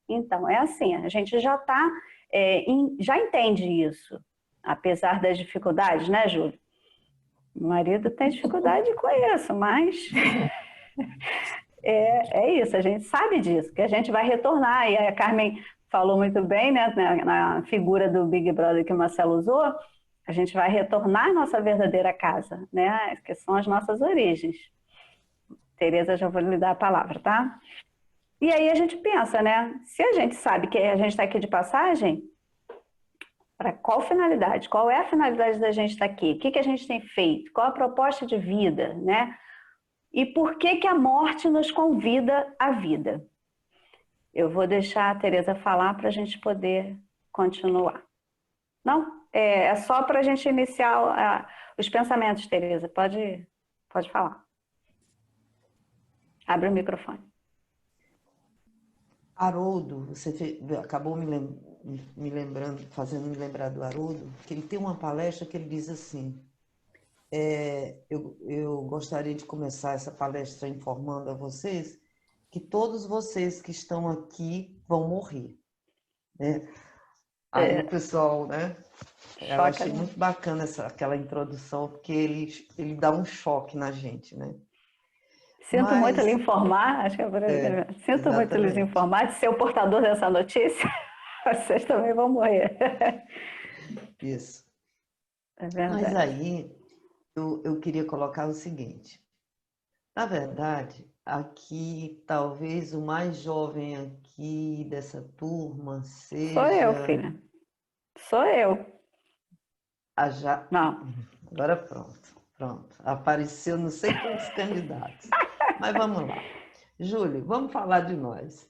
Então, é assim, a gente já já entende isso, apesar das dificuldades, né, Júlio? Meu marido tem dificuldade com isso, mas é isso, a gente sabe disso, que a gente vai retornar. E a Carmen falou muito bem, né, na figura do Big Brother que o Marcelo usou, a gente vai retornar à nossa verdadeira casa, né, que são as nossas origens. Tereza, já vou lhe dar a palavra, tá? E aí a gente pensa, né, se a gente sabe que a gente está aqui de passagem, para qual finalidade? Qual é a finalidade da gente estar aqui? O que a gente tem feito? Qual a proposta de vida, né? E por que a morte nos convida à vida? Eu vou deixar a Tereza falar para a gente poder continuar. Não? É só para a gente iniciar os pensamentos, Tereza. Pode falar. Abre o microfone. Haroldo, você acabou me lembrando, fazendo me lembrar do Haroldo, que ele tem uma palestra que ele diz assim, eu gostaria de começar essa palestra informando a vocês que todos vocês que estão aqui vão morrer, né? Aí o pessoal, né? Eu achei muito bacana aquela introdução, porque ele dá um choque na gente, né? Sinto muito lhe informar, acho que sinto muito lhes informar de ser o portador dessa notícia, vocês também vão morrer. Isso. É verdade. Mas aí eu queria colocar o seguinte, na verdade, aqui talvez o mais jovem aqui dessa turma seja... Sou eu, filha. Sou eu. Não. Agora pronto. Apareceu não sei quantos candidatos. Mas vamos lá. Júlio, vamos falar de nós.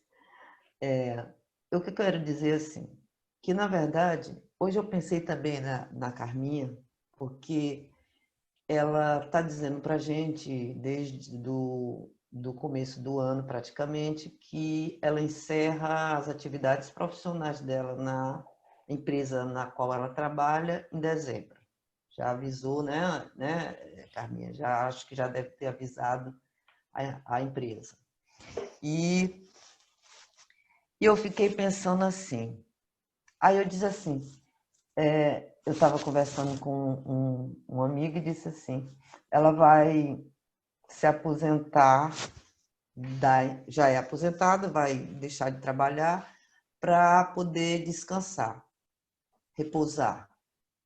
O que eu quero dizer assim, que na verdade, hoje eu pensei também na Carminha, porque ela está dizendo para a gente, desde do começo do ano praticamente, que ela encerra as atividades profissionais dela na empresa na qual ela trabalha em dezembro. Já avisou, né, Carminha? Já acho que já deve ter avisado a empresa. E eu fiquei pensando assim. Aí eu disse assim, eu estava conversando com um amigo e disse assim, ela vai se aposentar, já é aposentada, vai deixar de trabalhar para poder descansar, repousar.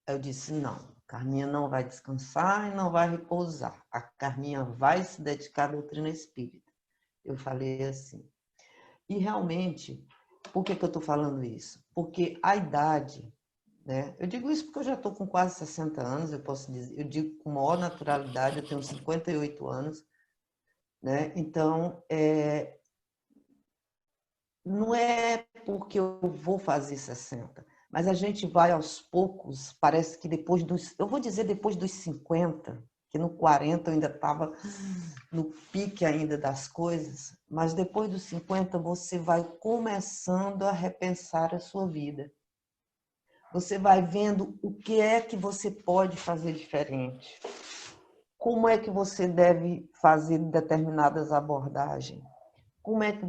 Aí eu disse, não. Carminha não vai descansar e não vai repousar. A Carminha vai se dedicar à doutrina espírita. Eu falei assim. E realmente, por que eu estou falando isso? Porque a idade, né? Eu digo isso porque eu já estou com quase 60 anos, eu posso dizer, eu digo com maior naturalidade, eu tenho 58 anos, né? Então, não é porque eu vou fazer 60, mas a gente vai aos poucos, parece que depois eu vou dizer depois dos 50, que no 40 eu ainda estava no pique ainda das coisas, mas depois dos 50 você vai começando a repensar a sua vida. Você vai vendo o que é que você pode fazer diferente, como é que você deve fazer determinadas abordagens, como é que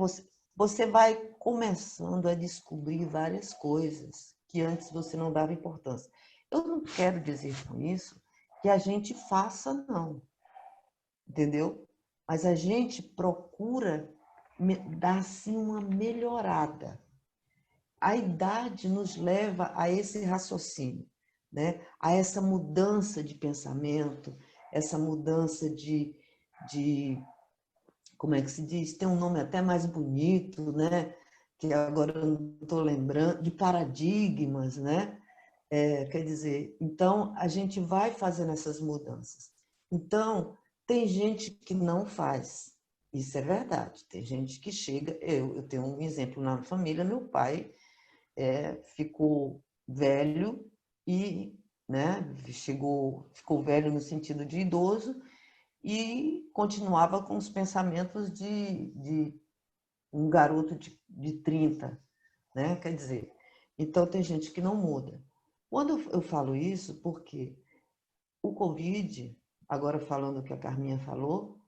você vai começando a descobrir várias coisas que antes você não dava importância. Eu não quero dizer com isso que a gente faça, não. Entendeu? Mas a gente procura dar, assim, uma melhorada. A idade nos leva a esse raciocínio, né? A essa mudança de pensamento, essa mudança de como é que se diz? Tem um nome até mais bonito, né? Que agora eu não estou lembrando, de paradigmas, né? Quer dizer, então a gente vai fazendo essas mudanças. Então, tem gente que não faz, isso é verdade. Tem gente que chega, eu tenho um exemplo na família, meu pai ficou velho e, né, ficou velho no sentido de idoso, e continuava com os pensamentos de um garoto de 30, né? Quer dizer, então tem gente que não muda. Quando eu falo isso, porque o Covid, agora falando o que a Carminha falou,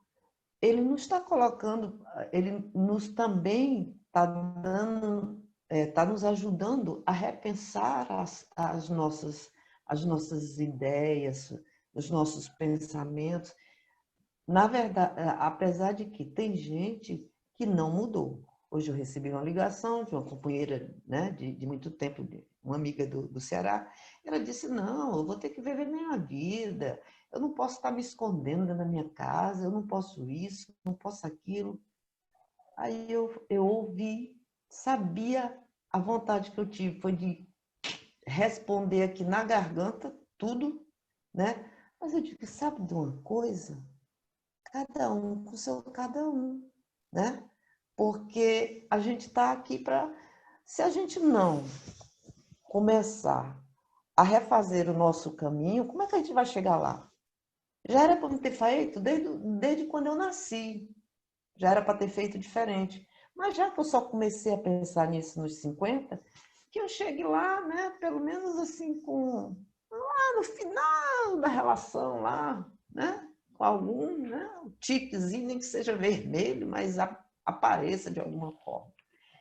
ele nos está colocando, ele nos também está dando, está nos ajudando a repensar as nossas ideias, os nossos pensamentos. Na verdade, apesar de que tem gente que não mudou, Hoje eu recebi uma ligação de uma companheira, né, de muito tempo, uma amiga do Ceará. Ela disse, não, eu vou ter que viver minha vida. Eu não posso estar me escondendo dentro da minha casa, eu não posso isso, não posso aquilo. Aí eu ouvi, sabia, a vontade que eu tive foi de responder aqui na garganta tudo, né? Mas eu digo, sabe de uma coisa? Cada um com seu cada um, né? Porque a gente está aqui para... Se a gente não começar a refazer o nosso caminho, como é que a gente vai chegar lá? Já era para ter feito desde quando eu nasci. Já era para ter feito diferente. Mas já que eu só comecei a pensar nisso nos 50, que eu chegue lá, né, pelo menos assim, lá no final da relação, lá, né, com algum, né, um tiquezinho, nem que seja vermelho, mas apareça de alguma forma.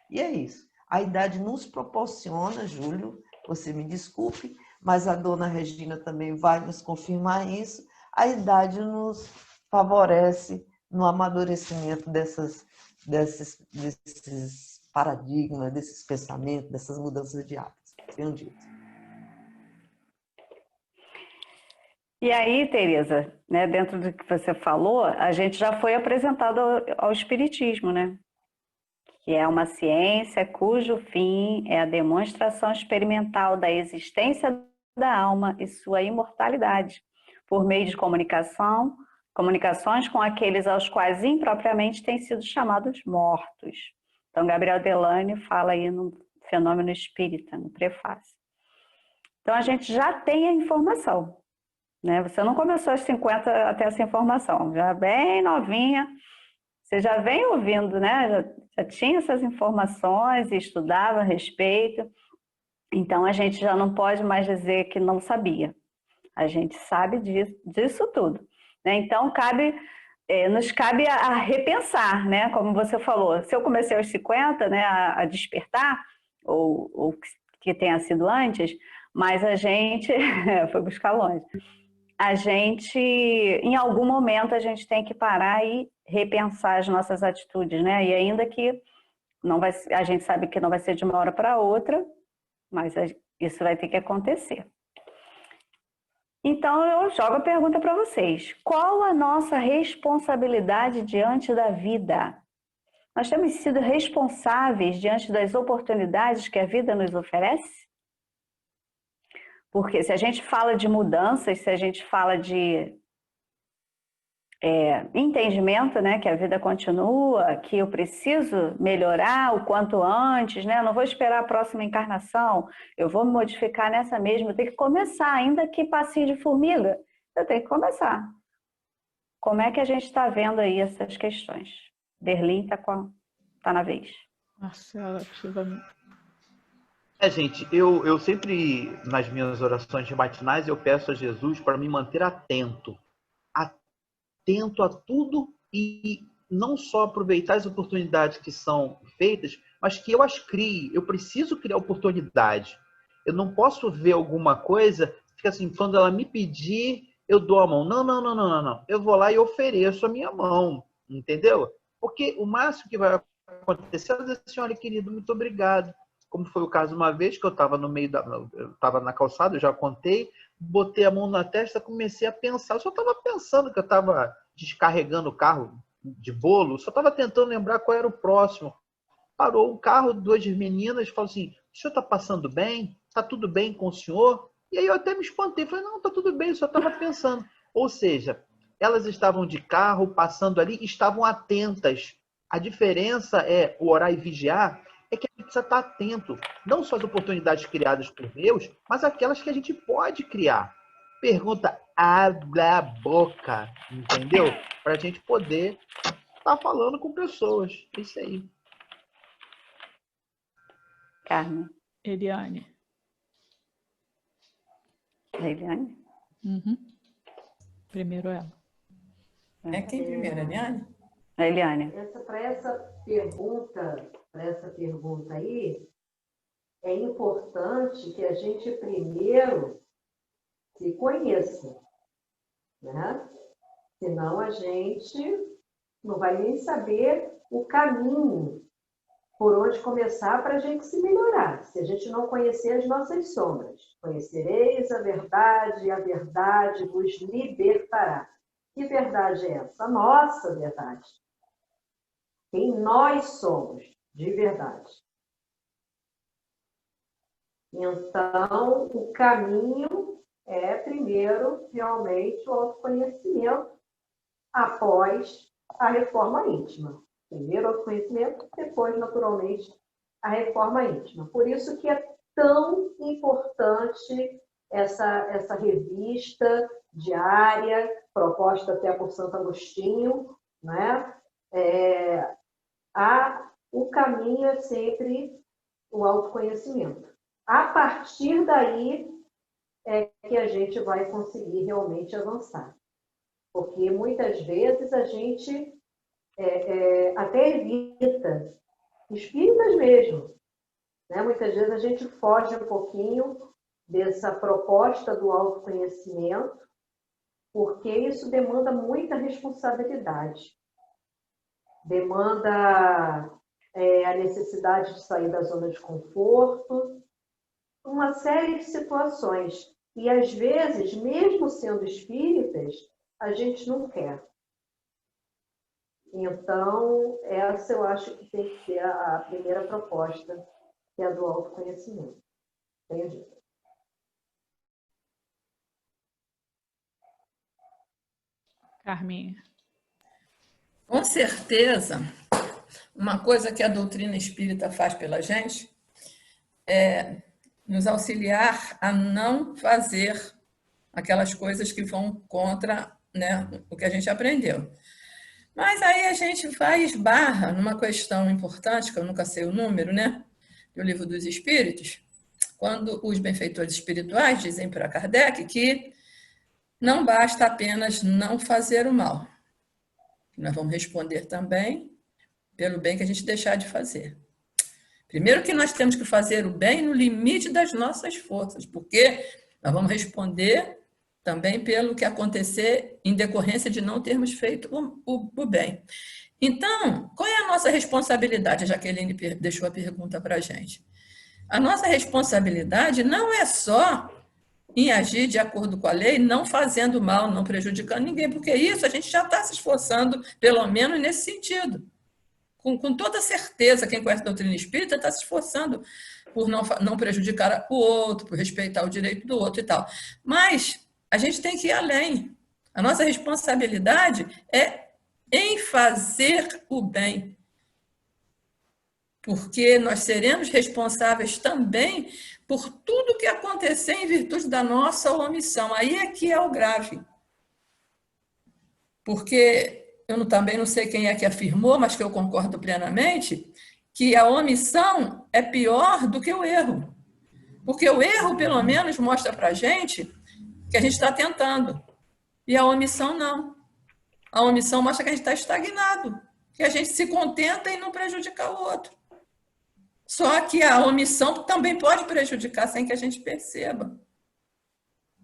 E é isso. A idade nos proporciona, Júlio, você me desculpe, mas a dona Regina também vai nos confirmar isso, a idade nos favorece no amadurecimento desses paradigmas, desses pensamentos, dessas mudanças de hábitos. Tenham dito. E aí, Tereza, né, dentro do que você falou, a gente já foi apresentado ao Espiritismo, né? Que é uma ciência cujo fim é a demonstração experimental da existência da alma e sua imortalidade, por meio de comunicações com aqueles aos quais impropriamente têm sido chamados mortos. Então, Gabriel Delane fala aí no Fenômeno Espírita, no prefácio. Então, a gente já tem a informação, né? Você não começou aos 50 a ter essa informação, já bem novinha, você já vem ouvindo, né? Já tinha essas informações e estudava a respeito. Então, a gente já não pode mais dizer que não sabia. A gente sabe disso tudo, né? Então, nos cabe a repensar, né? Como você falou, se eu comecei aos 50, né, a despertar, ou que tenha sido antes, mas a gente foi buscar longe. A gente, em algum momento, a gente tem que parar e repensar as nossas atitudes, né? E ainda que não vai, a gente sabe que não vai ser de uma hora para outra, mas isso vai ter que acontecer. Então, eu jogo a pergunta para vocês. Qual a nossa responsabilidade diante da vida? Nós temos sido responsáveis diante das oportunidades que a vida nos oferece? Porque se a gente fala de mudanças, se a gente fala de entendimento, né, que a vida continua, que eu preciso melhorar o quanto antes, né, eu não vou esperar a próxima encarnação, eu vou me modificar nessa mesma, eu tenho que começar, ainda que passinho de formiga, eu tenho que começar. Como é que a gente está vendo aí essas questões? Berlim está na vez. Marcela, ativamente. Gente, eu sempre, nas minhas orações matinais, eu peço a Jesus para me manter atento a tudo e não só aproveitar as oportunidades que são feitas, mas que eu as crie. Eu preciso criar oportunidade. Eu não posso ver alguma coisa, fica assim, quando ela me pedir, eu dou a mão. Não. Eu vou lá e ofereço a minha mão, entendeu? Porque o máximo que vai acontecer é dizer assim, olha, querido, muito obrigado. Como foi o caso uma vez que eu estava eu estava na calçada, eu já contei, botei a mão na testa, comecei a pensar. Eu só estava pensando que eu estava descarregando o carro de bolo, só estava tentando lembrar qual era o próximo. Parou um carro, duas meninas, falou assim, o senhor está passando bem? Está tudo bem com o senhor? E aí eu até me espantei, falei, não, está tudo bem, eu só estava pensando. Ou seja, elas estavam de carro, passando ali, estavam atentas. A diferença é o orar e vigiar, é que a gente precisa estar atento, não só às oportunidades criadas por Deus, mas aquelas que a gente pode criar. Pergunta, abre a boca, entendeu? Para a gente poder estar falando com pessoas. Isso aí. Carmen. Eliane. Eliane? Uhum. Primeiro ela. É quem primeiro, Eliane? Eliane. Para essa pergunta aí, é importante que a gente primeiro se conheça, né? Senão a gente não vai nem saber o caminho por onde começar para a gente se melhorar. Se a gente não conhecer as nossas sombras, conhecereis a verdade e a verdade vos libertará. Que verdade é essa? A nossa verdade. Quem nós somos, de verdade. Então, o caminho é, primeiro, realmente, o autoconhecimento, após a reforma íntima. Primeiro o autoconhecimento, depois, naturalmente, a reforma íntima. Por isso que é tão importante essa revista diária, proposta até por Santo Agostinho, né? O caminho é sempre o autoconhecimento. A partir daí é que a gente vai conseguir realmente avançar. Porque muitas vezes a gente até evita, espíritas mesmo, né? Muitas vezes a gente foge um pouquinho dessa proposta do autoconhecimento, porque isso demanda muita responsabilidade. Demanda a necessidade de sair da zona de conforto, uma série de situações. E, às vezes, mesmo sendo espíritas, a gente não quer. Então, essa eu acho que tem que ser a primeira proposta, que é a do autoconhecimento. Tenho dito. Carminha. Com certeza, uma coisa que a doutrina espírita faz pela gente é nos auxiliar a não fazer aquelas coisas que vão contra, né, o que a gente aprendeu. Mas aí a gente vai e esbarra numa questão importante, que eu nunca sei o número, né, do Livro dos Espíritos, quando os benfeitores espirituais dizem para Kardec que não basta apenas não fazer o mal. Nós vamos responder também pelo bem que a gente deixar de fazer. Primeiro que nós temos que fazer o bem no limite das nossas forças, porque nós vamos responder também pelo que acontecer em decorrência de não termos feito o bem. Então, qual é a nossa responsabilidade? A Jaqueline deixou a pergunta para a gente. A nossa responsabilidade não é só em agir de acordo com a lei, não fazendo mal, não prejudicando ninguém, porque isso a gente já está se esforçando, pelo menos nesse sentido. Com toda certeza, quem conhece a doutrina espírita está se esforçando por não prejudicar o outro, por respeitar o direito do outro e tal. Mas a gente tem que ir além. A nossa responsabilidade é em fazer o bem. Porque nós seremos responsáveis também por tudo que acontecer em virtude da nossa omissão. Aí é que é o grave. Porque eu também não sei quem é que afirmou, mas que eu concordo plenamente, que a omissão é pior do que o erro. Porque o erro, pelo menos, mostra para a gente que a gente está tentando. E a omissão, não. A omissão mostra que a gente está estagnado, que a gente se contenta em não prejudicar o outro. Só que a omissão também pode prejudicar sem que a gente perceba.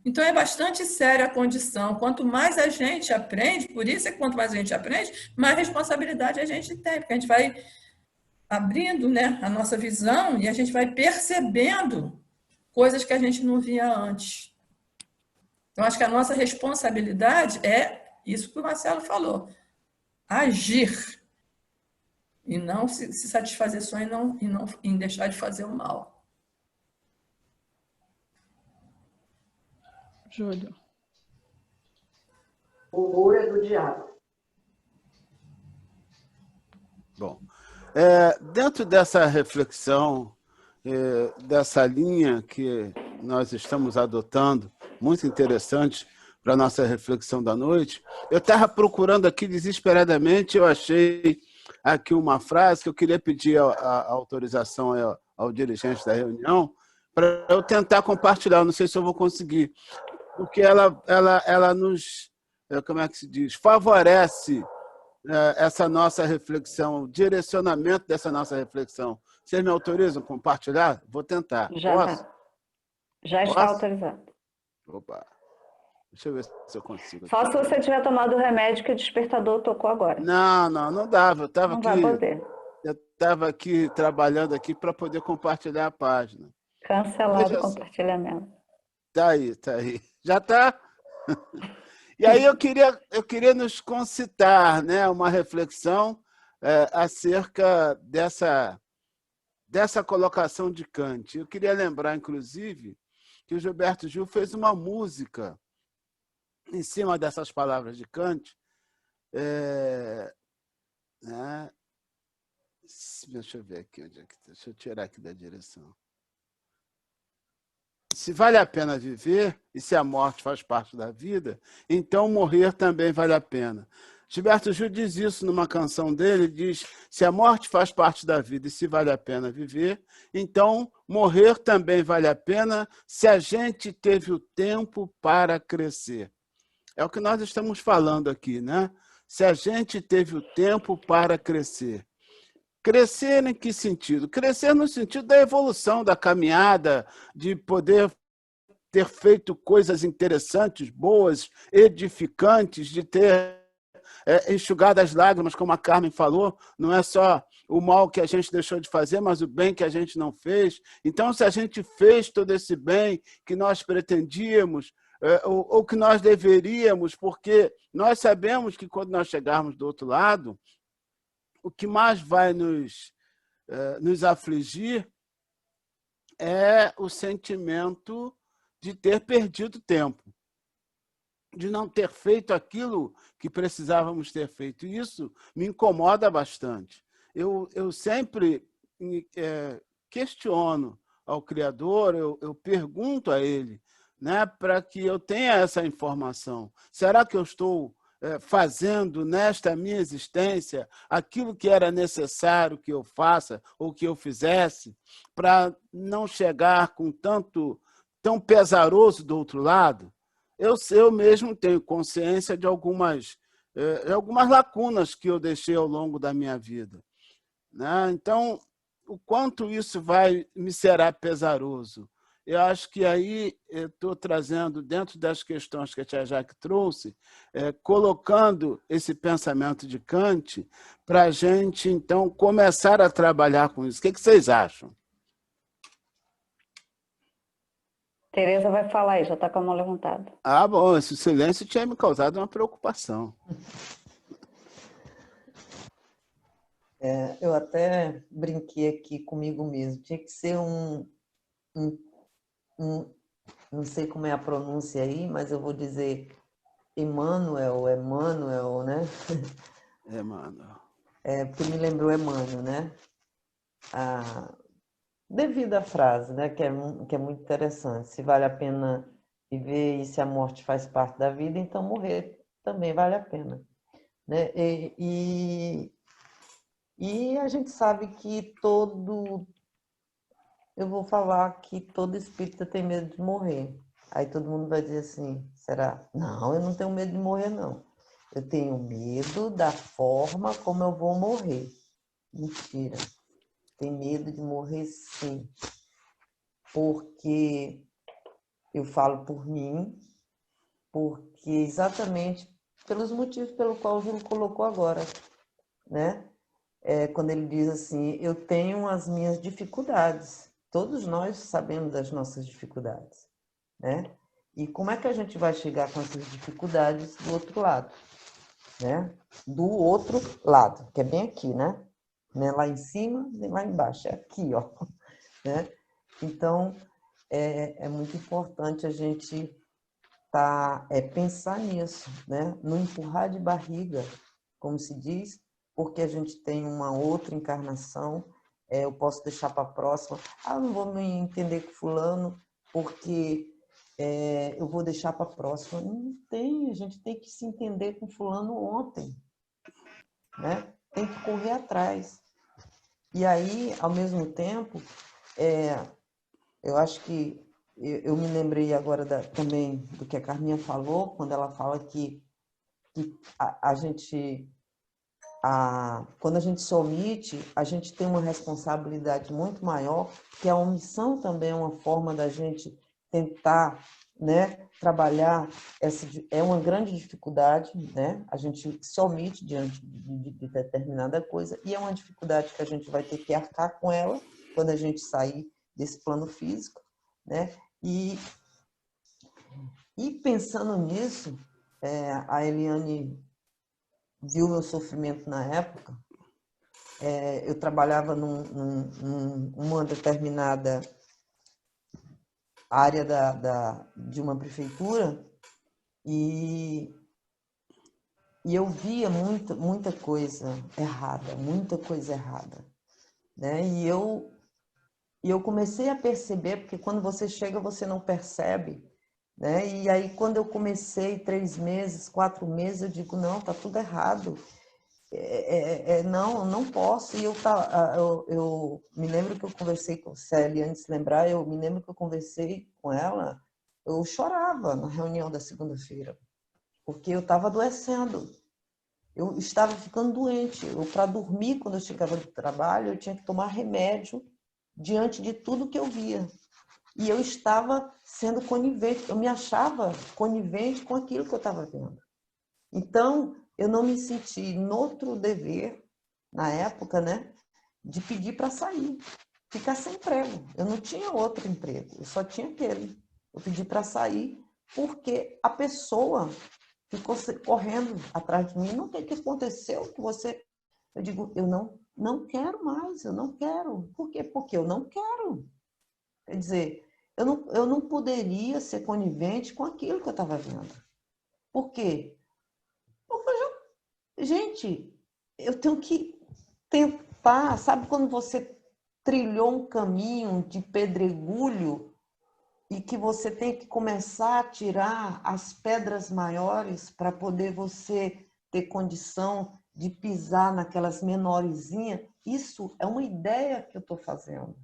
Então, é bastante séria a condição. Quanto mais a gente aprende, por isso é que quanto mais a gente aprende, mais responsabilidade a gente tem, porque a gente vai abrindo, né, a nossa visão e a gente vai percebendo coisas que a gente não via antes. Então, acho que a nossa responsabilidade é isso que o Marcelo falou, agir. E não se satisfazer só em deixar de fazer o mal. Júlio. O muro é do diabo. Bom, dentro dessa reflexão, dessa linha que nós estamos adotando, muito interessante para a nossa reflexão da noite, eu estava procurando aqui desesperadamente, eu achei aqui uma frase que eu queria pedir a autorização ao dirigente da reunião para eu tentar compartilhar, não sei se eu vou conseguir, porque ela nos, como é que se diz, favorece essa nossa reflexão, o direcionamento dessa nossa reflexão. Vocês me autorizam a compartilhar? Vou tentar. Posso? Já está autorizado. Opa. Deixa eu ver se eu consigo. Só se você tiver tomado o remédio que o despertador tocou agora. Não dava. Eu estava aqui. Não vai poder. Eu estava aqui trabalhando aqui para poder compartilhar a página. Cancelado o Veja só. compartilhamento. Tá aí, tá aí. Já tá? E aí eu queria nos concitar, né, uma reflexão acerca dessa colocação de Kant. Eu queria lembrar, inclusive, que o Gilberto Gil fez uma música em cima dessas palavras de Kant. Né? Deixa eu ver aqui onde é que está. Deixa eu tirar aqui da direção. Se vale a pena viver, e se a morte faz parte da vida, então morrer também vale a pena. Gilberto Gil diz isso numa canção dele, diz, se a morte faz parte da vida e se vale a pena viver, então morrer também vale a pena se a gente teve o tempo para crescer. É o que nós estamos falando aqui, né? Se a gente teve o tempo para crescer. Crescer em que sentido? Crescer no sentido da evolução, da caminhada, de poder ter feito coisas interessantes, boas, edificantes, de ter enxugado as lágrimas, como a Carmen falou, não é só o mal que a gente deixou de fazer, mas o bem que a gente não fez. Então, se a gente fez todo esse bem que nós pretendíamos, ou que nós deveríamos, porque nós sabemos que quando nós chegarmos do outro lado, o que mais vai nos afligir é o sentimento de ter perdido tempo, de não ter feito aquilo que precisávamos ter feito. E isso me incomoda bastante. Eu sempre questiono ao Criador, eu pergunto a Ele, né, para que eu tenha essa informação. Será que eu estou fazendo nesta minha existência aquilo que era necessário que eu faça ou que eu fizesse para não chegar com tão pesaroso do outro lado? Eu mesmo tenho consciência de algumas lacunas que eu deixei ao longo da minha vida, né? Então, o quanto isso me será pesaroso? Eu acho que aí eu estou trazendo, dentro das questões que a tia Jaque trouxe, colocando esse pensamento de Kant para a gente, então, começar a trabalhar com isso. O que vocês acham? Tereza vai falar aí, já está com a mão levantada. Ah, bom, esse silêncio tinha me causado uma preocupação. Eu até brinquei aqui comigo mesmo. Tinha que ser não sei como é a pronúncia aí, mas eu vou dizer Emmanuel, né? Emmanuel. Porque me lembrou Emmanuel, né? Devido à frase, né? Que é muito interessante. Se vale a pena viver e se a morte faz parte da vida, então morrer também vale a pena, né? E a gente sabe que eu vou falar que todo espírita tem medo de morrer. Aí todo mundo vai dizer assim, será? Não, eu não tenho medo de morrer, não. Eu tenho medo da forma como eu vou morrer. Mentira. Tenho medo de morrer, sim. Porque eu falo por mim, porque exatamente pelos motivos pelo qual o Júlio colocou agora, né? Quando ele diz assim, eu tenho as minhas dificuldades. Todos nós sabemos das nossas dificuldades, né? E como é que a gente vai chegar com essas dificuldades do outro lado, né? Do outro lado, que é bem aqui, né? Não é lá em cima, nem lá embaixo, é aqui, ó, né? Então, é muito importante a gente pensar nisso, né? Não empurrar de barriga, como se diz, porque a gente tem uma outra encarnação, eu posso deixar para a próxima. Eu não vou me entender com fulano, porque eu vou deixar para a próxima. Não tem, a gente tem que se entender com fulano ontem, né? Tem que correr atrás. E aí, ao mesmo tempo, eu acho que eu me lembrei agora também do que a Carminha falou, quando ela fala que a gente... quando a gente se omite, a gente tem uma responsabilidade muito maior, que a omissão também é uma forma da gente tentar né, trabalhar é uma grande dificuldade, né? A gente se omite diante de determinada coisa e é uma dificuldade que a gente vai ter que arcar com ela quando a gente sair desse plano físico, né? E pensando nisso, a Eliane viu meu sofrimento na época. Eu trabalhava numa determinada área de uma prefeitura e eu via muita coisa errada, né? E eu comecei a perceber, porque quando você chega, você não percebe, né? E aí, quando eu comecei 3 meses, 4 meses, eu digo, não, tá tudo errado. Não posso. E eu me lembro que eu conversei com a Célia, antes de lembrar, eu me lembro que eu conversei com ela, eu chorava na reunião da segunda-feira, porque eu estava adoecendo. Eu estava ficando doente. Para dormir, quando eu chegava do trabalho, eu tinha que tomar remédio diante de tudo que eu via. E eu estava sendo conivente, eu me achava conivente com aquilo que eu estava vendo. Então, eu não me senti no outro dever, na época, né, de pedir para sair, ficar sem emprego. Eu não tinha outro emprego, eu só tinha aquele. Eu pedi para sair porque a pessoa ficou correndo atrás de mim. Não, o que aconteceu que você... Eu digo, eu não quero mais, eu não quero. Por quê? Porque eu não quero. Quer dizer, eu não poderia ser conivente com aquilo que eu estava vendo. Por quê? Gente, eu tenho que tentar, sabe quando você trilhou um caminho de pedregulho e que você tem que começar a tirar as pedras maiores para poder você ter condição de pisar naquelas menorzinhas? Isso é uma ideia que eu estou fazendo.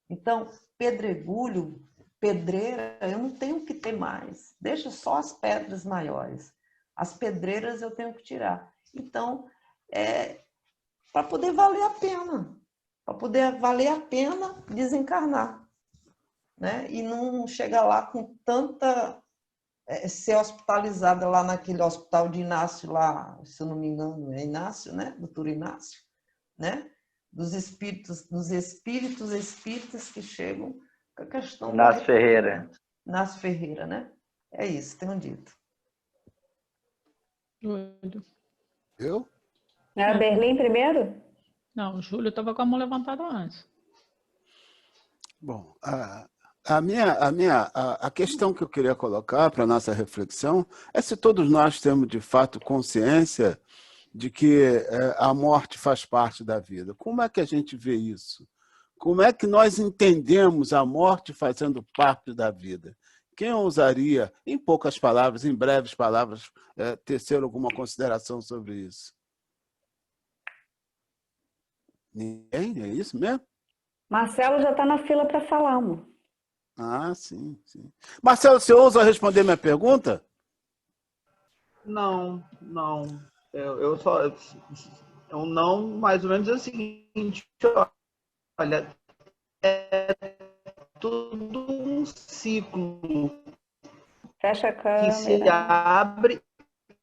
Então, pedregulho, pedreira, eu não tenho que ter mais. Deixa só as pedras maiores. As pedreiras eu tenho que tirar. Então, para poder valer a pena. Para poder valer a pena desencarnar. Né? E não chegar lá com tanta... ser hospitalizada lá naquele hospital de Inácio, lá, se eu não me engano, é Inácio, né? Doutor Inácio, né? Dos espíritos que chegam com a questão... Inácio Ferreira. Inácio Ferreira, né? É isso, tenho dito. Júlio. Eu? Não era Berlim primeiro? Não, o Júlio estava com a mão levantada antes. Bom, a questão que eu queria colocar para a nossa reflexão é se todos nós temos, de fato, consciência de que a morte faz parte da vida. Como é que a gente vê isso? Como é que nós entendemos a morte fazendo parte da vida? Quem ousaria, em poucas palavras, em breves palavras, tecer alguma consideração sobre isso? Ninguém? É isso mesmo? Marcelo já está na fila para falar, amor. Ah, sim, sim. Marcelo, você ousa responder minha pergunta? Não. Eu não, mais ou menos é o seguinte, olha, é tudo um ciclo Fecha a que se câmera. abre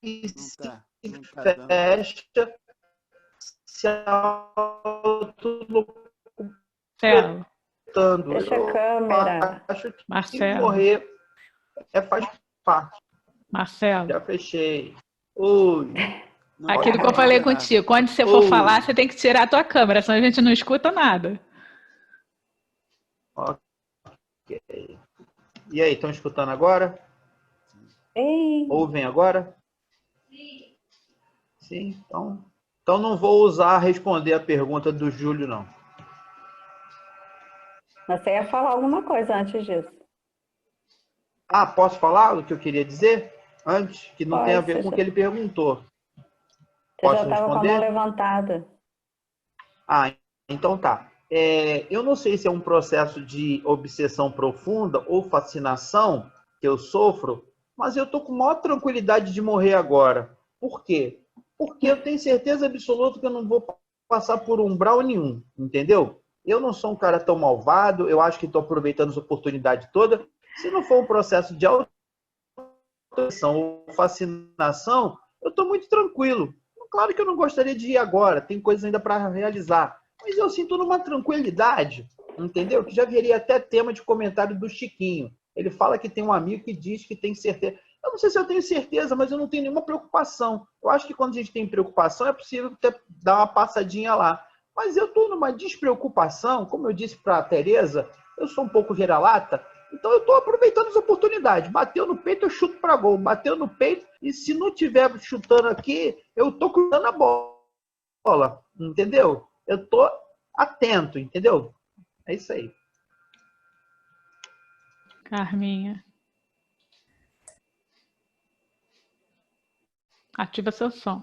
e se fecha, se autolocutando. Marcelo, Fecha a câmera. Acho que Marcelo. morrer faz parte. Marcelo. Já fechei. Oi. Aquilo que eu falei contigo, quando você for falar, você tem que tirar a tua câmera, senão a gente não escuta nada. Ok. E aí, estão escutando agora? Ei. Ouvem agora? Sim. Então não vou usar responder a pergunta do Júlio, não. Mas você ia falar alguma coisa antes disso. Ah, posso falar o que eu queria dizer? Antes, que não tem a ver Pode, com o que ele perguntou. Você Posso já estava com a responder? mão levantada. Ah, então tá. Eu não sei se é um processo de obsessão profunda ou fascinação que eu sofro, mas eu estou com maior tranquilidade de morrer agora. Por quê? Porque eu tenho certeza absoluta que eu não vou passar por umbral nenhum, entendeu? Eu não sou um cara tão malvado, eu acho que estou aproveitando essa oportunidade toda, Se não for um processo de autoação ou fascinação, eu estou muito tranquilo. Claro que eu não gostaria de ir agora, tem coisas ainda para realizar, mas eu sinto numa tranquilidade, entendeu? Que já viria até tema de comentário do Chiquinho. Ele fala que tem um amigo que diz que tem certeza. Eu não sei se eu tenho certeza, mas eu não tenho nenhuma preocupação. Eu acho que quando a gente tem preocupação, é possível dar uma passadinha lá. Mas eu estou numa despreocupação, como eu disse para a Tereza, eu sou um pouco vira-lata, então eu estou aproveitando as oportunidades. Bateu no peito, eu chuto para gol. Bateu no peito, e se não tiver chutando aqui, eu estou cruzando a bola. Entendeu? Eu estou atento, entendeu? É isso aí. Carminha. Ativa seu som.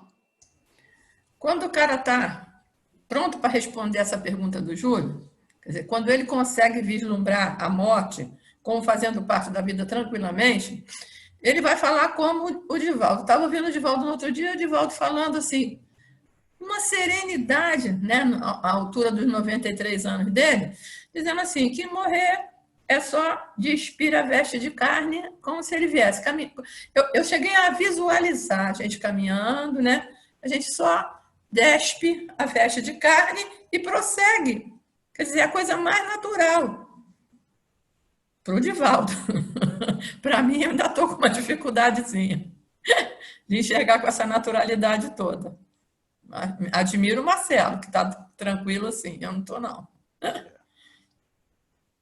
Quando o cara está pronto para responder essa pergunta do Júlio, quer dizer, quando ele consegue vislumbrar a morte como fazendo parte da vida tranquilamente, ele vai falar como o Divaldo. Estava ouvindo o Divaldo no outro dia, o Divaldo falando assim, uma serenidade, né, à altura dos 93 anos dele, dizendo assim, que morrer é só despir a veste de carne como se ele viesse. Eu cheguei a visualizar a gente caminhando, né? A gente só despe a veste de carne e prossegue. Quer dizer, a coisa mais natural. Para o Divaldo. Para mim, eu ainda estou com uma dificuldadezinha de enxergar com essa naturalidade toda. Admiro o Marcelo, que está tranquilo assim. Eu não estou, não.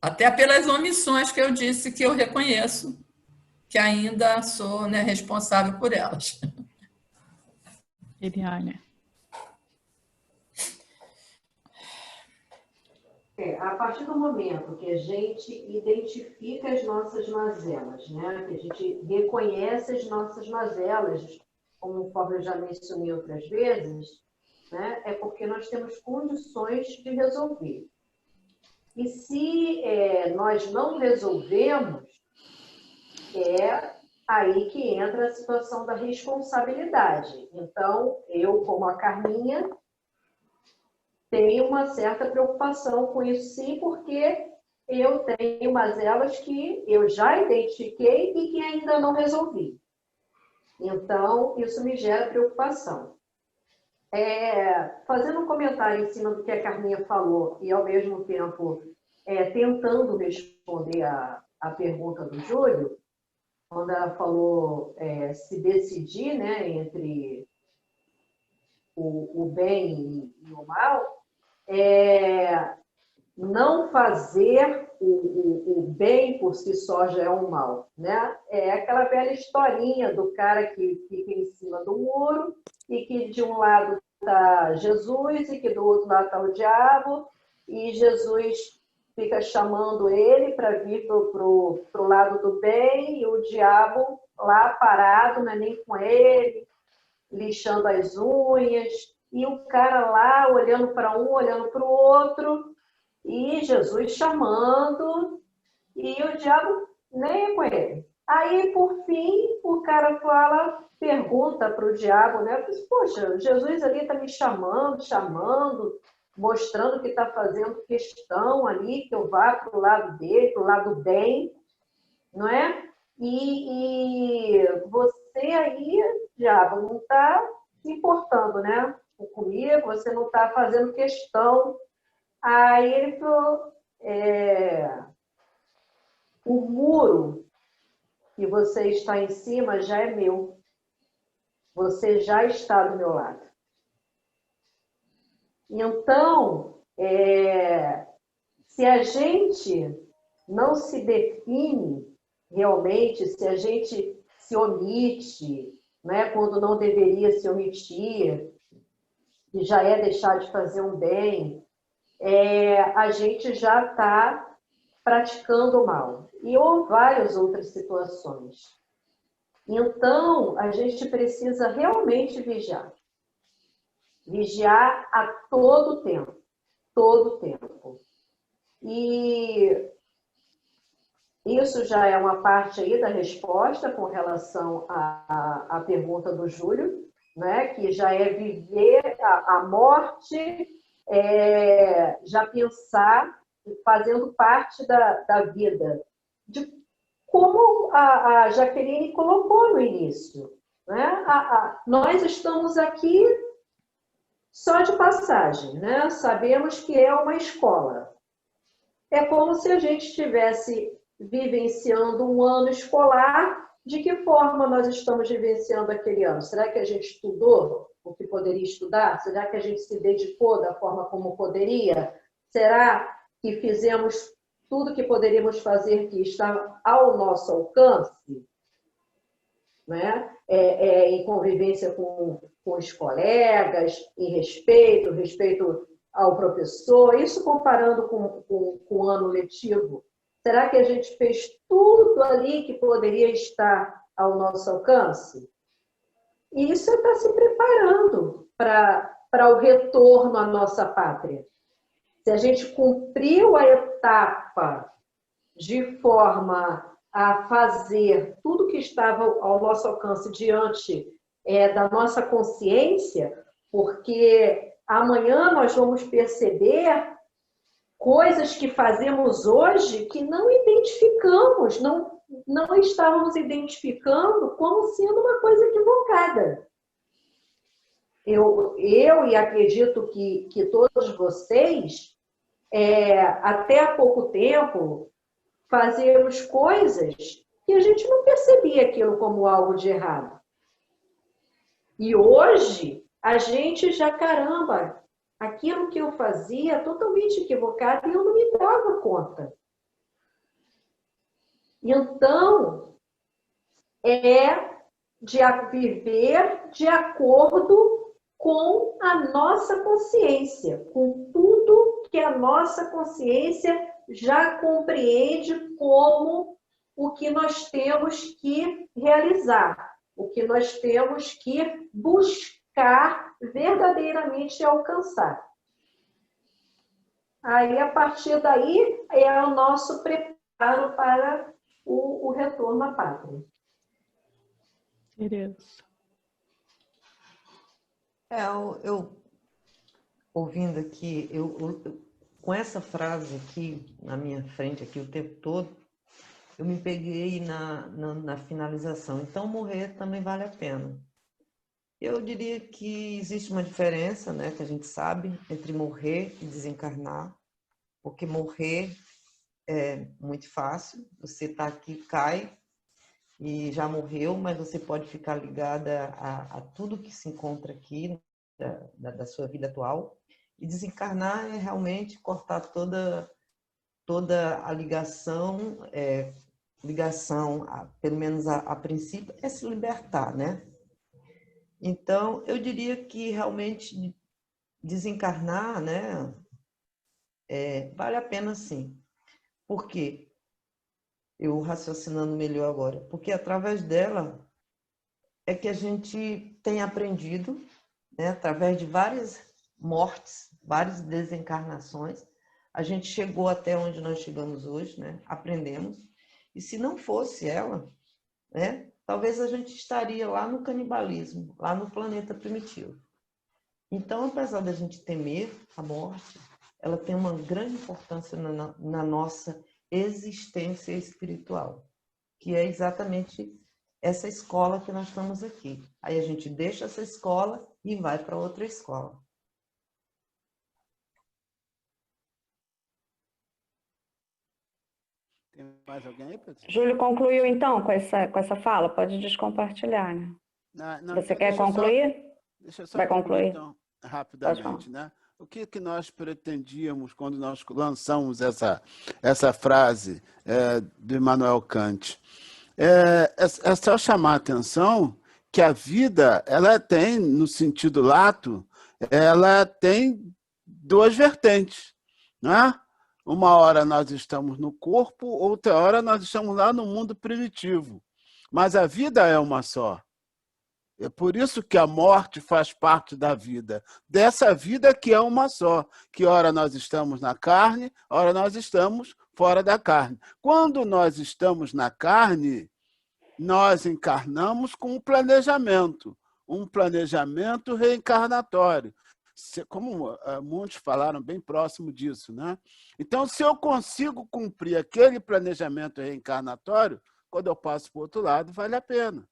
Até pelas omissões que eu disse que eu reconheço, que ainda sou, né, responsável por elas. Eliane. A partir do momento que a gente identifica as nossas mazelas, né? Que a gente reconhece as nossas mazelas, conforme eu já mencionei outras vezes, né? É porque nós temos condições de resolver. E se nós não resolvemos, é aí que entra a situação da responsabilidade. Então, eu, como a Carminha, tenho uma certa preocupação com isso, sim, porque eu tenho mazelas que eu já identifiquei e que ainda não resolvi. Então, isso me gera preocupação. Fazendo um comentário em cima do que a Carminha falou e, ao mesmo tempo, tentando responder a pergunta do Júlio, quando ela falou se decidir, né, entre o bem e o mal, não fazer o bem por si só já é um mal, né? É aquela velha historinha do cara que fica em cima do muro e que de um lado está Jesus e que do outro lado está o diabo, e Jesus fica chamando ele para vir para o lado do bem, e o diabo lá parado, não é nem com ele, lixando as unhas, e o cara lá olhando para um, olhando para o outro, e Jesus chamando, e o diabo nem é com ele. Aí, por fim, o cara pergunta para o diabo, né? Poxa, Jesus ali está me chamando, mostrando que está fazendo questão ali, que eu vá para o lado dele, para o lado bem, não é? E você aí, diabo, não está se importando, né? Comigo, você não está fazendo questão. Aí ele falou, o muro que você está em cima já é meu. Você já está do meu lado. Então, se a gente não se define realmente, se a gente se omite, né, quando não deveria se omitir, que já é deixar de fazer um bem, a gente já está praticando o mal. E ou várias outras situações. Então, a gente precisa realmente vigiar. Vigiar a todo tempo. Todo tempo. E isso já é uma parte aí da resposta com relação à pergunta do Júlio, né? Que já é viver a morte, já pensar fazendo parte da vida. como a Jaqueline colocou no início, né? Nós estamos aqui só de passagem, né? Sabemos que é uma escola. É como se a gente estivesse vivenciando um ano escolar. De que forma nós estamos vivenciando aquele ano? Será que a gente estudou o que poderia estudar? Será que a gente se dedicou da forma como poderia? Será que fizemos tudo que poderíamos fazer que está ao nosso alcance? Né? Em convivência com os colegas, em respeito ao professor, isso comparando com o ano letivo. Será que a gente fez tudo ali que poderia estar ao nosso alcance? E isso é estar se preparando para o retorno à nossa pátria. Se a gente cumpriu a etapa de forma a fazer tudo que estava ao nosso alcance diante da nossa consciência, porque amanhã nós vamos perceber coisas que fazemos hoje que não identificamos, não estávamos identificando como sendo uma coisa equivocada. Eu e acredito que todos vocês, até há pouco tempo, fazíamos coisas que a gente não percebia aquilo como algo de errado. E hoje, a gente já, caramba, aquilo que eu fazia é totalmente equivocado e eu não me dava conta. Então, é de viver de acordo com a nossa consciência, com tudo que a nossa consciência já compreende como o que nós temos que realizar, o que nós temos que buscar verdadeiramente alcançar. Aí, a partir daí, é o nosso preparo para o retorno à pátria. Beleza. Eu ouvindo aqui, com essa frase aqui na minha frente aqui o tempo todo, eu me peguei na finalização. Então, morrer também vale a pena. Eu diria que existe uma diferença, né, que a gente sabe, entre morrer e desencarnar, porque morrer é muito fácil, você está aqui, cai e já morreu, mas você pode ficar ligada a tudo que se encontra aqui da sua vida atual. E desencarnar é realmente cortar toda a ligação, pelo menos a princípio, é se libertar, né? Então, eu diria que realmente desencarnar, né, vale a pena sim. Por quê? Eu raciocinando melhor agora. Porque através dela é que a gente tem aprendido, né, através de várias mortes, várias desencarnações, a gente chegou até onde nós chegamos hoje, né? Aprendemos. E se não fosse ela, né, talvez a gente estaria lá no canibalismo, lá no planeta primitivo. Então, apesar da gente temer a morte, ela tem uma grande importância na nossa existência espiritual, que é exatamente essa escola que nós estamos aqui. Aí a gente deixa essa escola e vai para outra escola. Tem mais alguém aí, Patrícia? Júlio concluiu, então, com essa fala? Pode descompartilhar, né? Não, Você então quer concluir? Deixa eu só Vai concluir, concluir? então, rapidamente, né? O que nós pretendíamos quando nós lançamos essa frase do Immanuel Kant? É só chamar a atenção que a vida, ela tem, no sentido lato, ela tem duas vertentes, né? Uma hora nós estamos no corpo, outra hora nós estamos lá no mundo primitivo. Mas a vida é uma só. É por isso que a morte faz parte da vida. Dessa vida que é uma só. Que ora nós estamos na carne, ora nós estamos fora da carne. Quando nós estamos na carne, nós encarnamos com um planejamento reencarnatório. Como muitos falaram, bem próximo disso, né? Então, se eu consigo cumprir aquele planejamento reencarnatório, quando eu passo para o outro lado, vale a pena.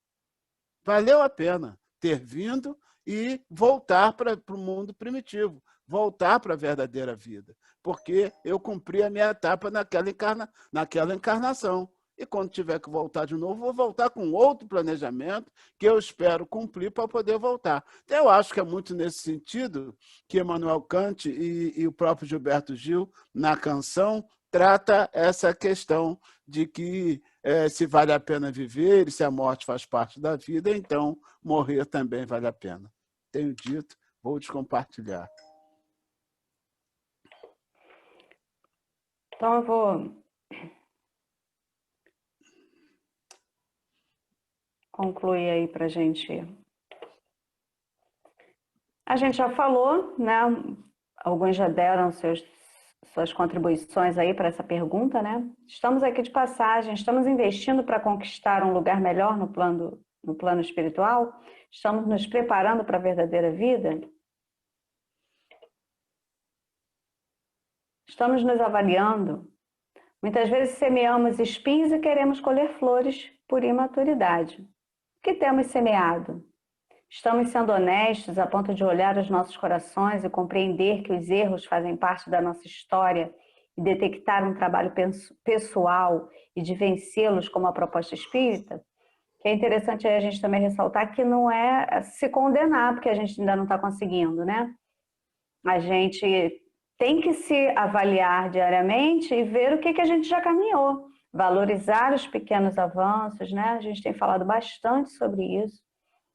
Valeu a pena ter vindo e voltar para o mundo primitivo, voltar para a verdadeira vida, porque eu cumpri a minha etapa naquela encarnação. E quando tiver que voltar de novo, vou voltar com outro planejamento que eu espero cumprir para poder voltar. Então, eu acho que é muito nesse sentido que Immanuel Kant e o próprio Gilberto Gil, na canção, trata essa questão de que se vale a pena viver e se a morte faz parte da vida, então morrer também vale a pena. Tenho dito, vou descompartilhar. Então, eu vou concluir aí para a gente. A gente já falou, né? Alguns já deram suas contribuições aí para essa pergunta, né? Estamos aqui de passagem, estamos investindo para conquistar um lugar melhor no plano espiritual? Estamos nos preparando para a verdadeira vida? Estamos nos avaliando? Muitas vezes semeamos espinhos e queremos colher flores por imaturidade. O que temos semeado? Estamos sendo honestos a ponto de olhar os nossos corações e compreender que os erros fazem parte da nossa história e detectar um trabalho pessoal e de vencê-los como a proposta espírita? Que é interessante a gente também ressaltar que não é se condenar porque a gente ainda não está conseguindo, né? A gente tem que se avaliar diariamente e ver o que a gente já caminhou. Valorizar os pequenos avanços, né? A gente tem falado bastante sobre isso.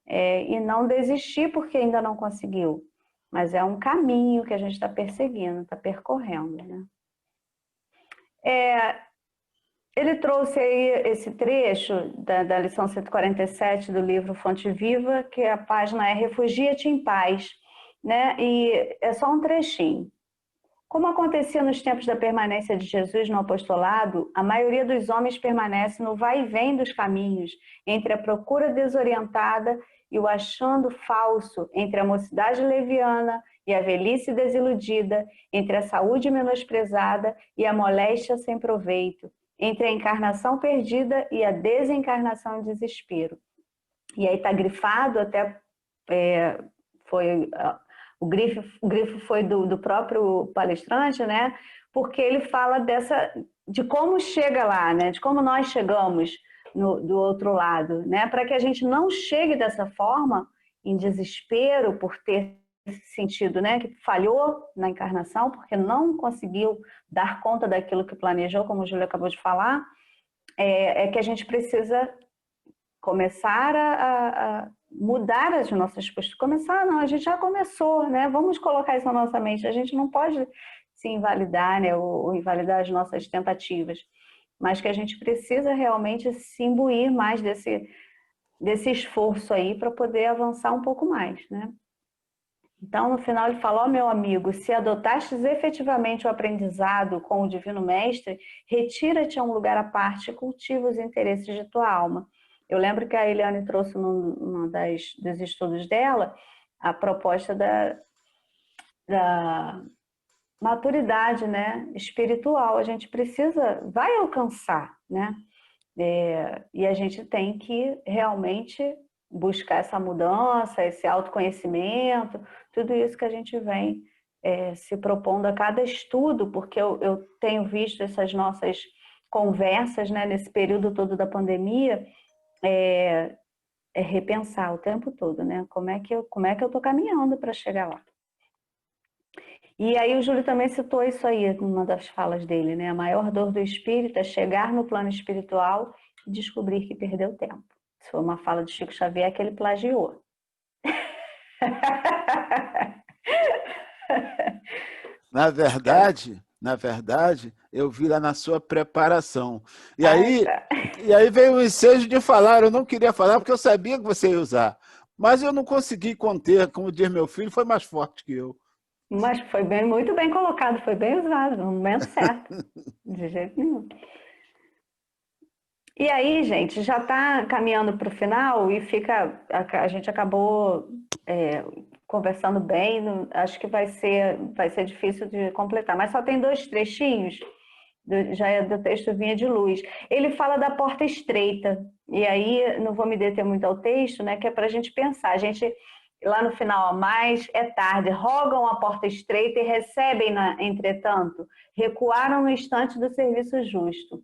E não desistir porque ainda não conseguiu. Mas é um caminho que a gente está perseguindo, está percorrendo, né? Ele trouxe aí esse trecho da lição 147 do livro Fonte Viva, que a página é Refugia-te em Paz, né? E é só um trechinho. Como acontecia nos tempos da permanência de Jesus no apostolado, a maioria dos homens permanece no vai e vem dos caminhos, entre a procura desorientada e o achando falso, entre a mocidade leviana e a velhice desiludida, entre a saúde menosprezada e a moléstia sem proveito, entre a encarnação perdida e a desencarnação em desespero. E aí está grifado, até foi... O grifo foi do próprio palestrante, né? Porque ele fala de como chega lá, né? De como nós chegamos do outro lado, né? Para que a gente não chegue dessa forma, em desespero por ter sentido, né? Que falhou na encarnação, porque não conseguiu dar conta daquilo que planejou, como o Júlio acabou de falar, que a gente precisa começar a mudar as nossas posturas. Começar, não, a gente já começou, né? Vamos colocar isso na nossa mente. A gente não pode se invalidar, né? Ou invalidar as nossas tentativas, mas que a gente precisa realmente se imbuir mais desse esforço aí para poder avançar um pouco mais, né? Então, no final ele fala, meu amigo, se adotastes efetivamente o aprendizado com o Divino Mestre, retira-te a um lugar à parte e cultiva os interesses de tua alma. Eu lembro que a Eliane trouxe num dos estudos dela a proposta da maturidade, né, espiritual. A gente vai alcançar, né? E a gente tem que realmente buscar essa mudança, esse autoconhecimento, tudo isso que a gente vem se propondo a cada estudo, porque eu tenho visto essas nossas conversas, né, nesse período todo da pandemia, repensar o tempo todo, né? Como é que eu estou caminhando para chegar lá? E aí o Júlio também citou isso aí, numa das falas dele, né? A maior dor do espírito é chegar no plano espiritual e descobrir que perdeu tempo. Isso foi uma fala de Chico Xavier que ele plagiou. Na verdade, eu vi lá na sua preparação. E aí veio o ensejo de falar. Eu não queria falar porque eu sabia que você ia usar. Mas eu não consegui conter, como diz meu filho, foi mais forte que eu. Mas foi muito bem colocado, foi bem usado, no momento certo. De jeito nenhum. E aí, gente, já está caminhando para o final e a gente acabou conversando bem, acho que vai ser difícil de completar, mas só tem 2 trechinhos do texto Vinha de Luz. Ele fala da porta estreita, e aí não vou me deter muito ao texto, né, que é para a gente pensar. A gente, lá no final, mais é tarde, rogam a porta estreita e recebem-na, entretanto, recuaram no instante do serviço justo.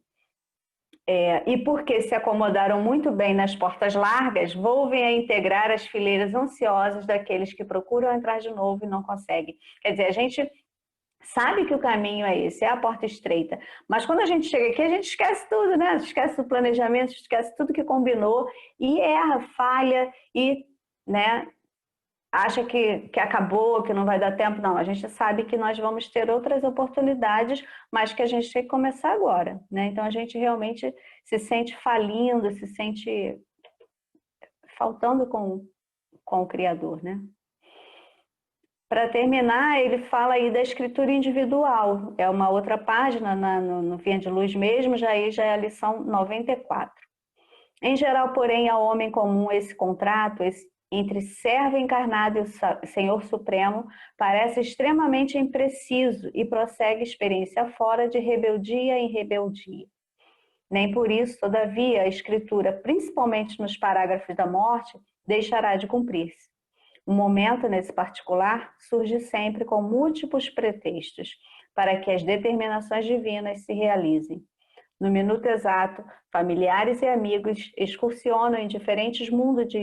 E porque se acomodaram muito bem nas portas largas, volvem a integrar as fileiras ansiosas daqueles que procuram entrar de novo e não conseguem. Quer dizer, a gente sabe que o caminho é esse, é a porta estreita. Mas quando a gente chega aqui, a gente esquece tudo, né? Esquece do planejamento, esquece tudo que combinou e erra, falha e, né, acha que acabou, que não vai dar tempo. Não, a gente sabe que nós vamos ter outras oportunidades, mas que a gente tem que começar agora, né? Então a gente realmente se sente falindo, se sente faltando com o Criador, né? Para terminar, ele fala aí da escritura individual. É uma outra página no Vinha de Luz mesmo, já é a lição 94. Em geral, porém, ao homem comum esse contrato entre servo encarnado e o Senhor Supremo parece extremamente impreciso e prossegue experiência fora de rebeldia em rebeldia. Nem por isso, todavia, a escritura, principalmente nos parágrafos da morte, deixará de cumprir-se. O momento, nesse particular, surge sempre com múltiplos pretextos para que as determinações divinas se realizem. No minuto exato, familiares e amigos excursionam em diferentes mundos de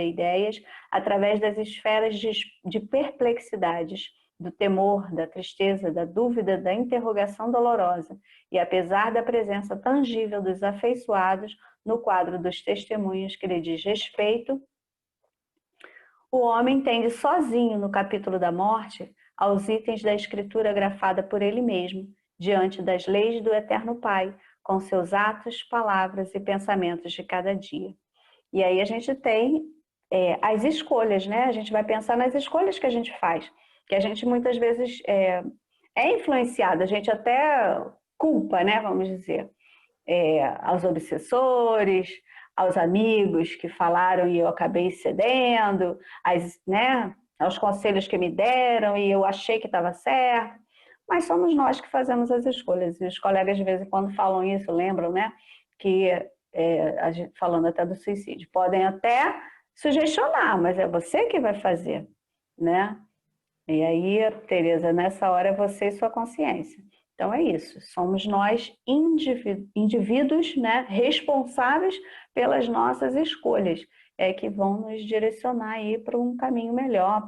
ideias, através das esferas de perplexidades, do temor, da tristeza, da dúvida, da interrogação dolorosa, e apesar da presença tangível dos afeiçoados no quadro dos testemunhos que lhe diz respeito, o homem tende sozinho no capítulo da morte aos itens da escritura grafada por ele mesmo, diante das leis do Eterno Pai, com seus atos, palavras e pensamentos de cada dia. E aí a gente tem as escolhas, né? A gente vai pensar nas escolhas que a gente faz, que a gente muitas vezes é influenciado, a gente até culpa, né? Vamos dizer, aos obsessores, aos amigos que falaram e eu acabei cedendo, aos conselhos que me deram e eu achei que estava certo. Mas somos nós que fazemos as escolhas. E os colegas de vez em quando falam isso, lembram, né? Que, a gente, falando até do suicídio, podem até sugestionar, mas é você que vai fazer, né? E aí, Tereza, nessa hora é você e sua consciência. Então é isso, somos nós indivíduos, né, responsáveis pelas nossas escolhas, que vão nos direcionar aí para um caminho melhor,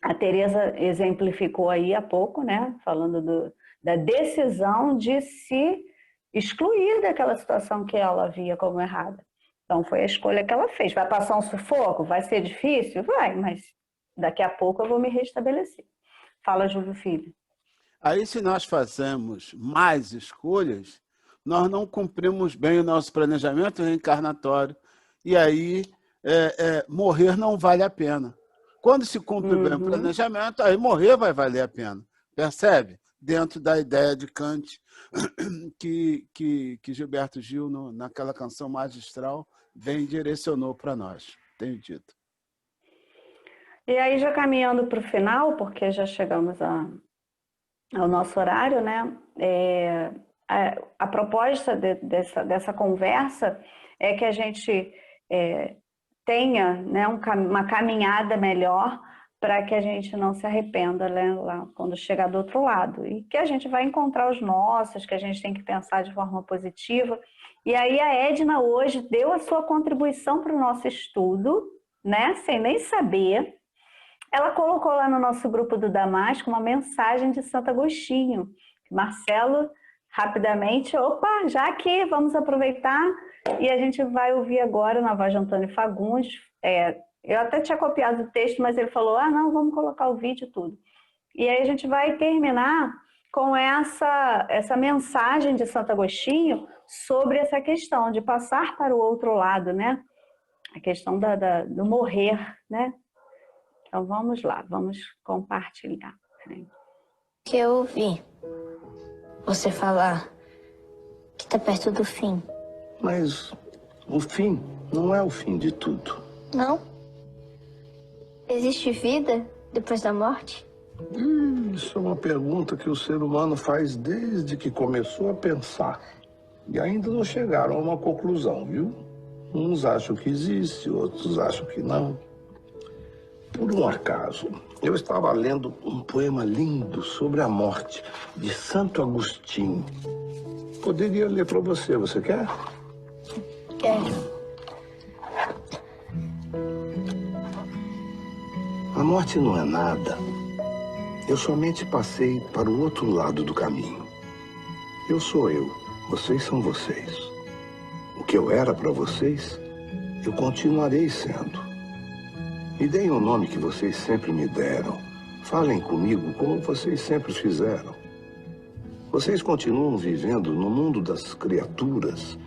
A Tereza exemplificou aí há pouco, né, falando da decisão de se excluir daquela situação que ela via como errada. Então foi a escolha que ela fez. Vai passar um sufoco? Vai ser difícil? Vai, mas daqui a pouco eu vou me restabelecer. Fala, Júlio Filho. Aí, se nós fazemos mais escolhas, nós não cumprimos bem o nosso planejamento reencarnatório. E aí, morrer não vale a pena. Quando se cumpre bem o planejamento, aí morrer vai valer a pena. Percebe? Dentro da ideia de Kant, que Gilberto Gil, naquela canção magistral, vem e direcionou para nós. Tenho dito. E aí, já caminhando para o final, porque já chegamos ao nosso horário, né? A proposta dessa conversa é que a gente tenha, né, uma caminhada melhor para que a gente não se arrependa, né, lá quando chegar do outro lado. E que a gente vai encontrar os nossos, que a gente tem que pensar de forma positiva. E aí a Edna hoje deu a sua contribuição para o nosso estudo, né, sem nem saber. Ela colocou lá no nosso grupo do Damasco uma mensagem de Santo Agostinho. Marcelo, rapidamente, já que vamos aproveitar e a gente vai ouvir agora na voz de Antônio Fagundes. Eu até tinha copiado o texto, mas ele falou, não, vamos colocar o vídeo e tudo. E aí a gente vai terminar com essa mensagem de Santo Agostinho sobre essa questão de passar para o outro lado, né? A questão do morrer, né? Então vamos lá, vamos compartilhar. Que eu ouvi você falar que está perto do fim. Mas o fim não é o fim de tudo. Não? Existe vida depois da morte? Isso é uma pergunta que o ser humano faz desde que começou a pensar. E ainda não chegaram a uma conclusão, viu? Uns acham que existe, outros acham que não. Por um acaso, eu estava lendo um poema lindo sobre a morte, de Santo Agostinho. Poderia ler para você, você quer? Quero. A morte não é nada. Eu somente passei para o outro lado do caminho. Eu sou eu, vocês são vocês. O que eu era para vocês, eu continuarei sendo. Me deem o nome que vocês sempre me deram. Falem comigo como vocês sempre fizeram. Vocês continuam vivendo no mundo das criaturas.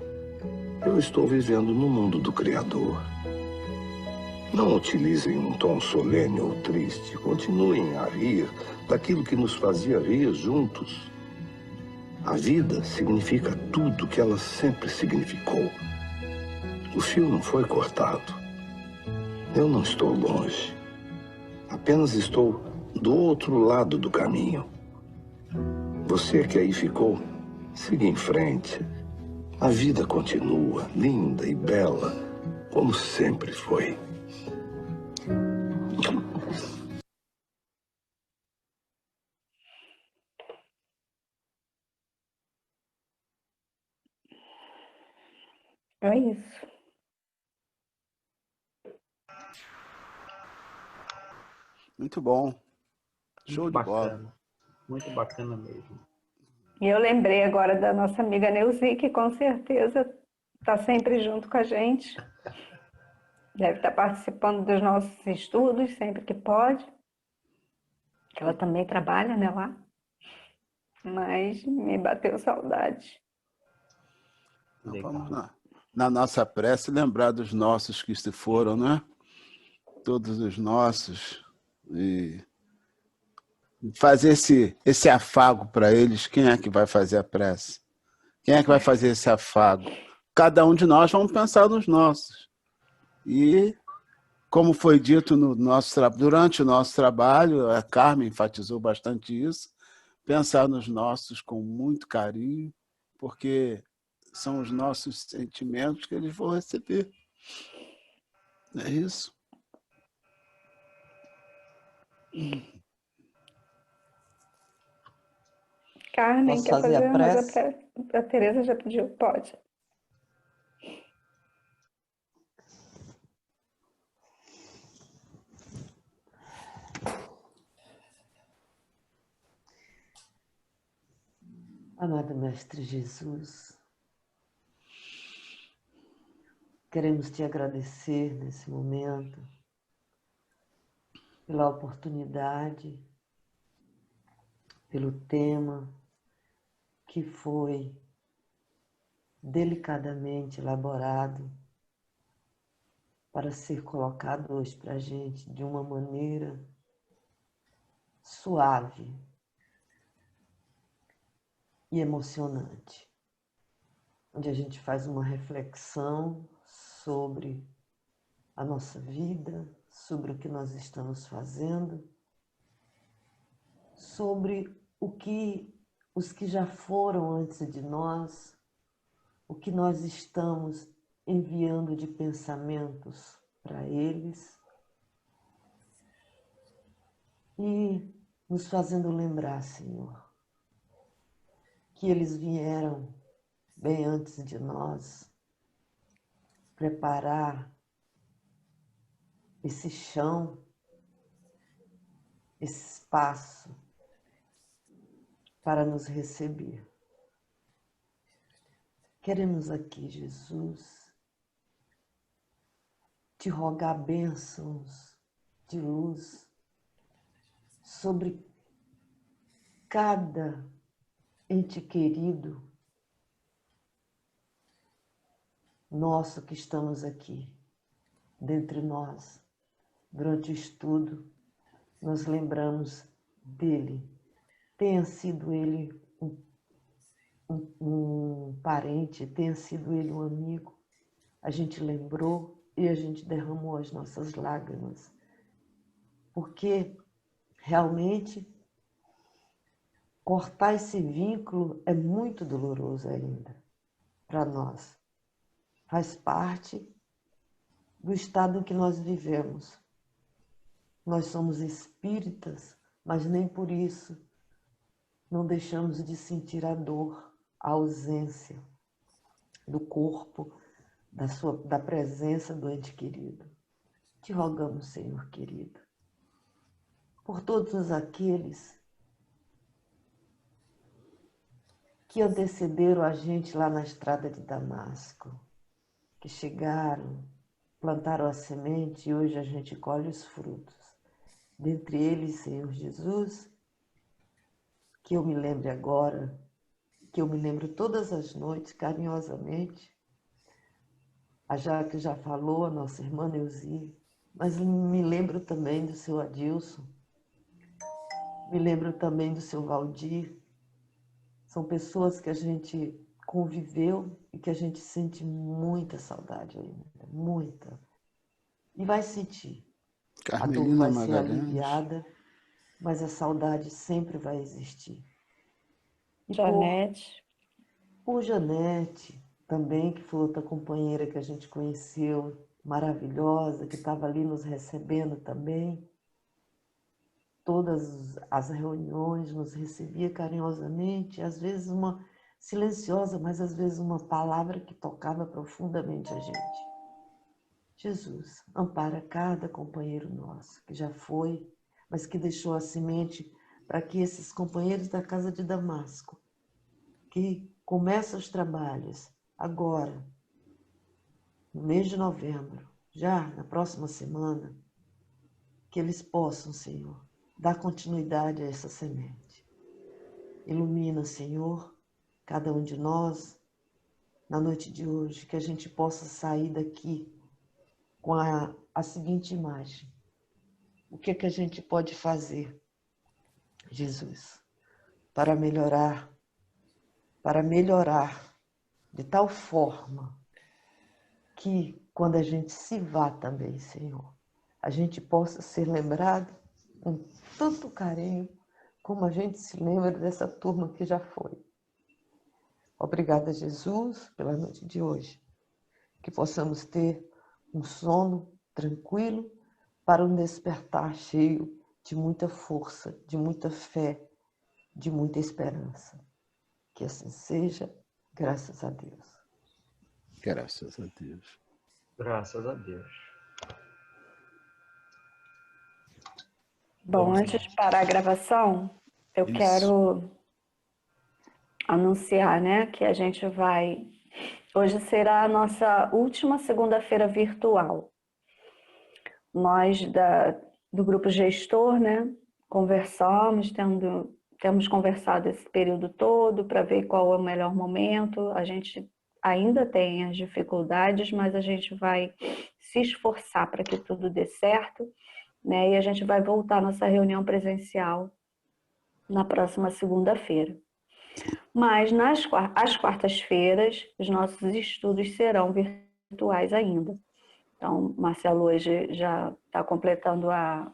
Eu estou vivendo no mundo do Criador. Não utilizem um tom solene ou triste. Continuem a rir daquilo que nos fazia rir juntos. A vida significa tudo que ela sempre significou. O fio não foi cortado. Eu não estou longe. Apenas estou do outro lado do caminho. Você que aí ficou, siga em frente. A vida continua, linda e bela, como sempre foi. É isso. Muito bom. Show de bola. Muito bacana mesmo. E eu lembrei agora da nossa amiga Neuzi, que com certeza está sempre junto com a gente. Deve estar participando dos nossos estudos sempre que pode. Ela também trabalha, né, lá. Mas me bateu saudade. Então, vamos na nossa prece lembrar dos nossos que se foram, né? Todos os nossos. E fazer esse afago para eles. Quem é que vai fazer a prece? Quem é que vai fazer esse afago? Cada um de nós vamos pensar nos nossos. E, como foi dito durante o nosso trabalho, a Carmen enfatizou bastante isso, pensar nos nossos com muito carinho, porque são os nossos sentimentos que eles vão receber. É isso. Carmen, Posso quer fazer a mais a prece? prece? A Tereza já pediu, pode. Amado Mestre Jesus, queremos te agradecer nesse momento pela oportunidade, pelo tema que foi delicadamente elaborado para ser colocado hoje para a gente de uma maneira suave e emocionante, onde a gente faz uma reflexão sobre a nossa vida, sobre o que nós estamos fazendo, sobre os que já foram antes de nós, o que nós estamos enviando de pensamentos para eles e nos fazendo lembrar, Senhor, que eles vieram bem antes de nós preparar esse chão, esse espaço para nos receber. Queremos aqui, Jesus, te rogar bênçãos de luz sobre cada ente querido nosso que estamos aqui, dentre nós. Durante o estudo, nós lembramos dele. Tenha sido ele um parente, tenha sido ele um amigo. A gente lembrou e a gente derramou as nossas lágrimas. Porque realmente cortar esse vínculo é muito doloroso ainda para nós. Faz parte do estado em que nós vivemos. Nós somos espíritas, mas nem por isso não deixamos de sentir a dor, a ausência do corpo, da presença do ente querido. Te rogamos, Senhor querido, por todos aqueles que antecederam a gente lá na estrada de Damasco, que chegaram, plantaram a semente e hoje a gente colhe os frutos. Dentre eles, Senhor Jesus, que eu me lembre agora, que eu me lembro todas as noites, carinhosamente, a Jaque já falou, a nossa irmã Neuzi, mas me lembro também do seu Adilson, me lembro também do seu Valdir. São pessoas que a gente conviveu e que a gente sente muita saudade ainda, muita. E vai sentir. A dor Carmelina vai ser Magalhães. aliviada, mas a saudade sempre vai existir. E Janete. por Janete, também, que foi outra companheira que a gente conheceu, maravilhosa, que estava ali nos recebendo também. Todas as reuniões nos recebia carinhosamente, às vezes uma silenciosa, mas às vezes uma palavra que tocava profundamente a gente. Jesus, ampara cada companheiro nosso, que já foi, mas que deixou a semente para que esses companheiros da Casa de Damasco, que começam os trabalhos agora, no mês de novembro, já na próxima semana, que eles possam, Senhor, dar continuidade a essa semente. Ilumina, Senhor, cada um de nós, na noite de hoje, que a gente possa sair daqui com a seguinte imagem. O que é que a gente pode fazer, Jesus, para melhorar de tal forma que quando a gente se vá também, Senhor, a gente possa ser lembrado com tanto carinho como a gente se lembra dessa turma que já foi. Obrigada, Jesus, pela noite de hoje. Que possamos ter um sono tranquilo para um despertar cheio de muita força, de muita fé, de muita esperança. Que assim seja, graças a Deus. Graças a Deus. Graças a Deus. Bom, antes de parar a gravação, eu quero anunciar, né, que a gente vai... Hoje será a nossa última segunda-feira virtual. Nós do grupo gestor, né, conversamos, temos conversado esse período todo para ver qual é o melhor momento. A gente ainda tem as dificuldades, mas a gente vai se esforçar para que tudo dê certo, né, e a gente vai voltar à nossa reunião presencial na próxima segunda-feira. Mas às quartas-feiras, os nossos estudos serão virtuais ainda. Então, Marcelo hoje já está completando a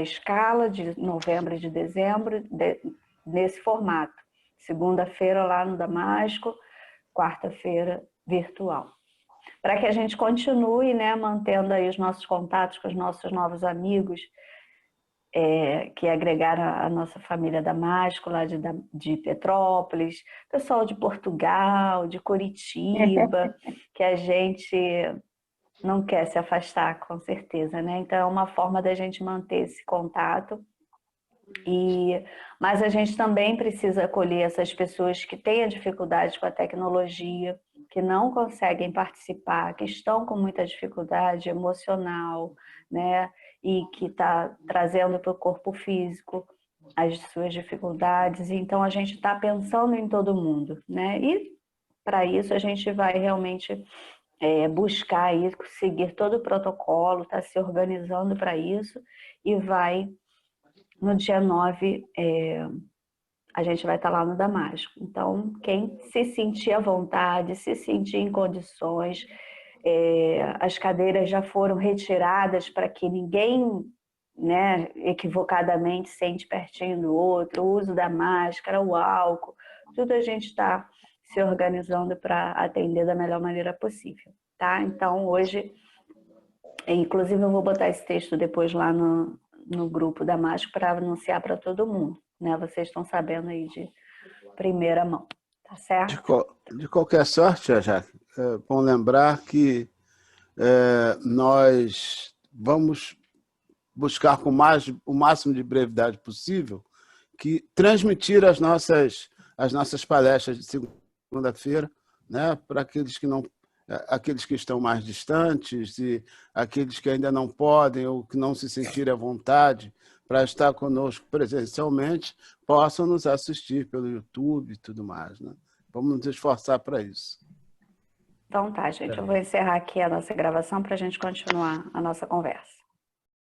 escala de novembro e de dezembro nesse formato. Segunda-feira lá no Damasco, quarta-feira virtual. Para que a gente continue, né, mantendo aí os nossos contatos com os nossos novos amigos, que agregaram a nossa família Damasco, lá de Petrópolis, pessoal de Portugal, de Curitiba, que a gente não quer se afastar, com certeza, né? Então, é uma forma da gente manter esse contato. Mas a gente também precisa acolher essas pessoas que têm dificuldade com a tecnologia, que não conseguem participar, que estão com muita dificuldade emocional, né? E que está trazendo para o corpo físico as suas dificuldades. Então, a gente está pensando em todo mundo, né? E, para isso, a gente vai realmente buscar aí, seguir todo o protocolo, está se organizando para isso e vai, no dia 9, a gente vai estar lá no Damasco. Então, quem se sentir à vontade, se sentir em condições, as cadeiras já foram retiradas para que ninguém né, equivocadamente sente pertinho do outro, o uso da máscara, o álcool, tudo a gente está se organizando para atender da melhor maneira possível, tá? Então, hoje, inclusive eu vou botar esse texto depois lá no grupo da Máscara para anunciar para todo mundo, né? Vocês estão sabendo aí de primeira mão, tá certo? De qualquer sorte, Jaque, é bom lembrar que nós vamos buscar com o máximo de brevidade possível que transmitir as nossas palestras de segunda-feira, né, para aqueles que estão mais distantes e aqueles que ainda não podem ou que não se sentirem à vontade para estar conosco presencialmente, possam nos assistir pelo YouTube e tudo mais, né? Vamos nos esforçar para isso. Então tá, gente, eu vou encerrar aqui a nossa gravação para a gente continuar a nossa conversa.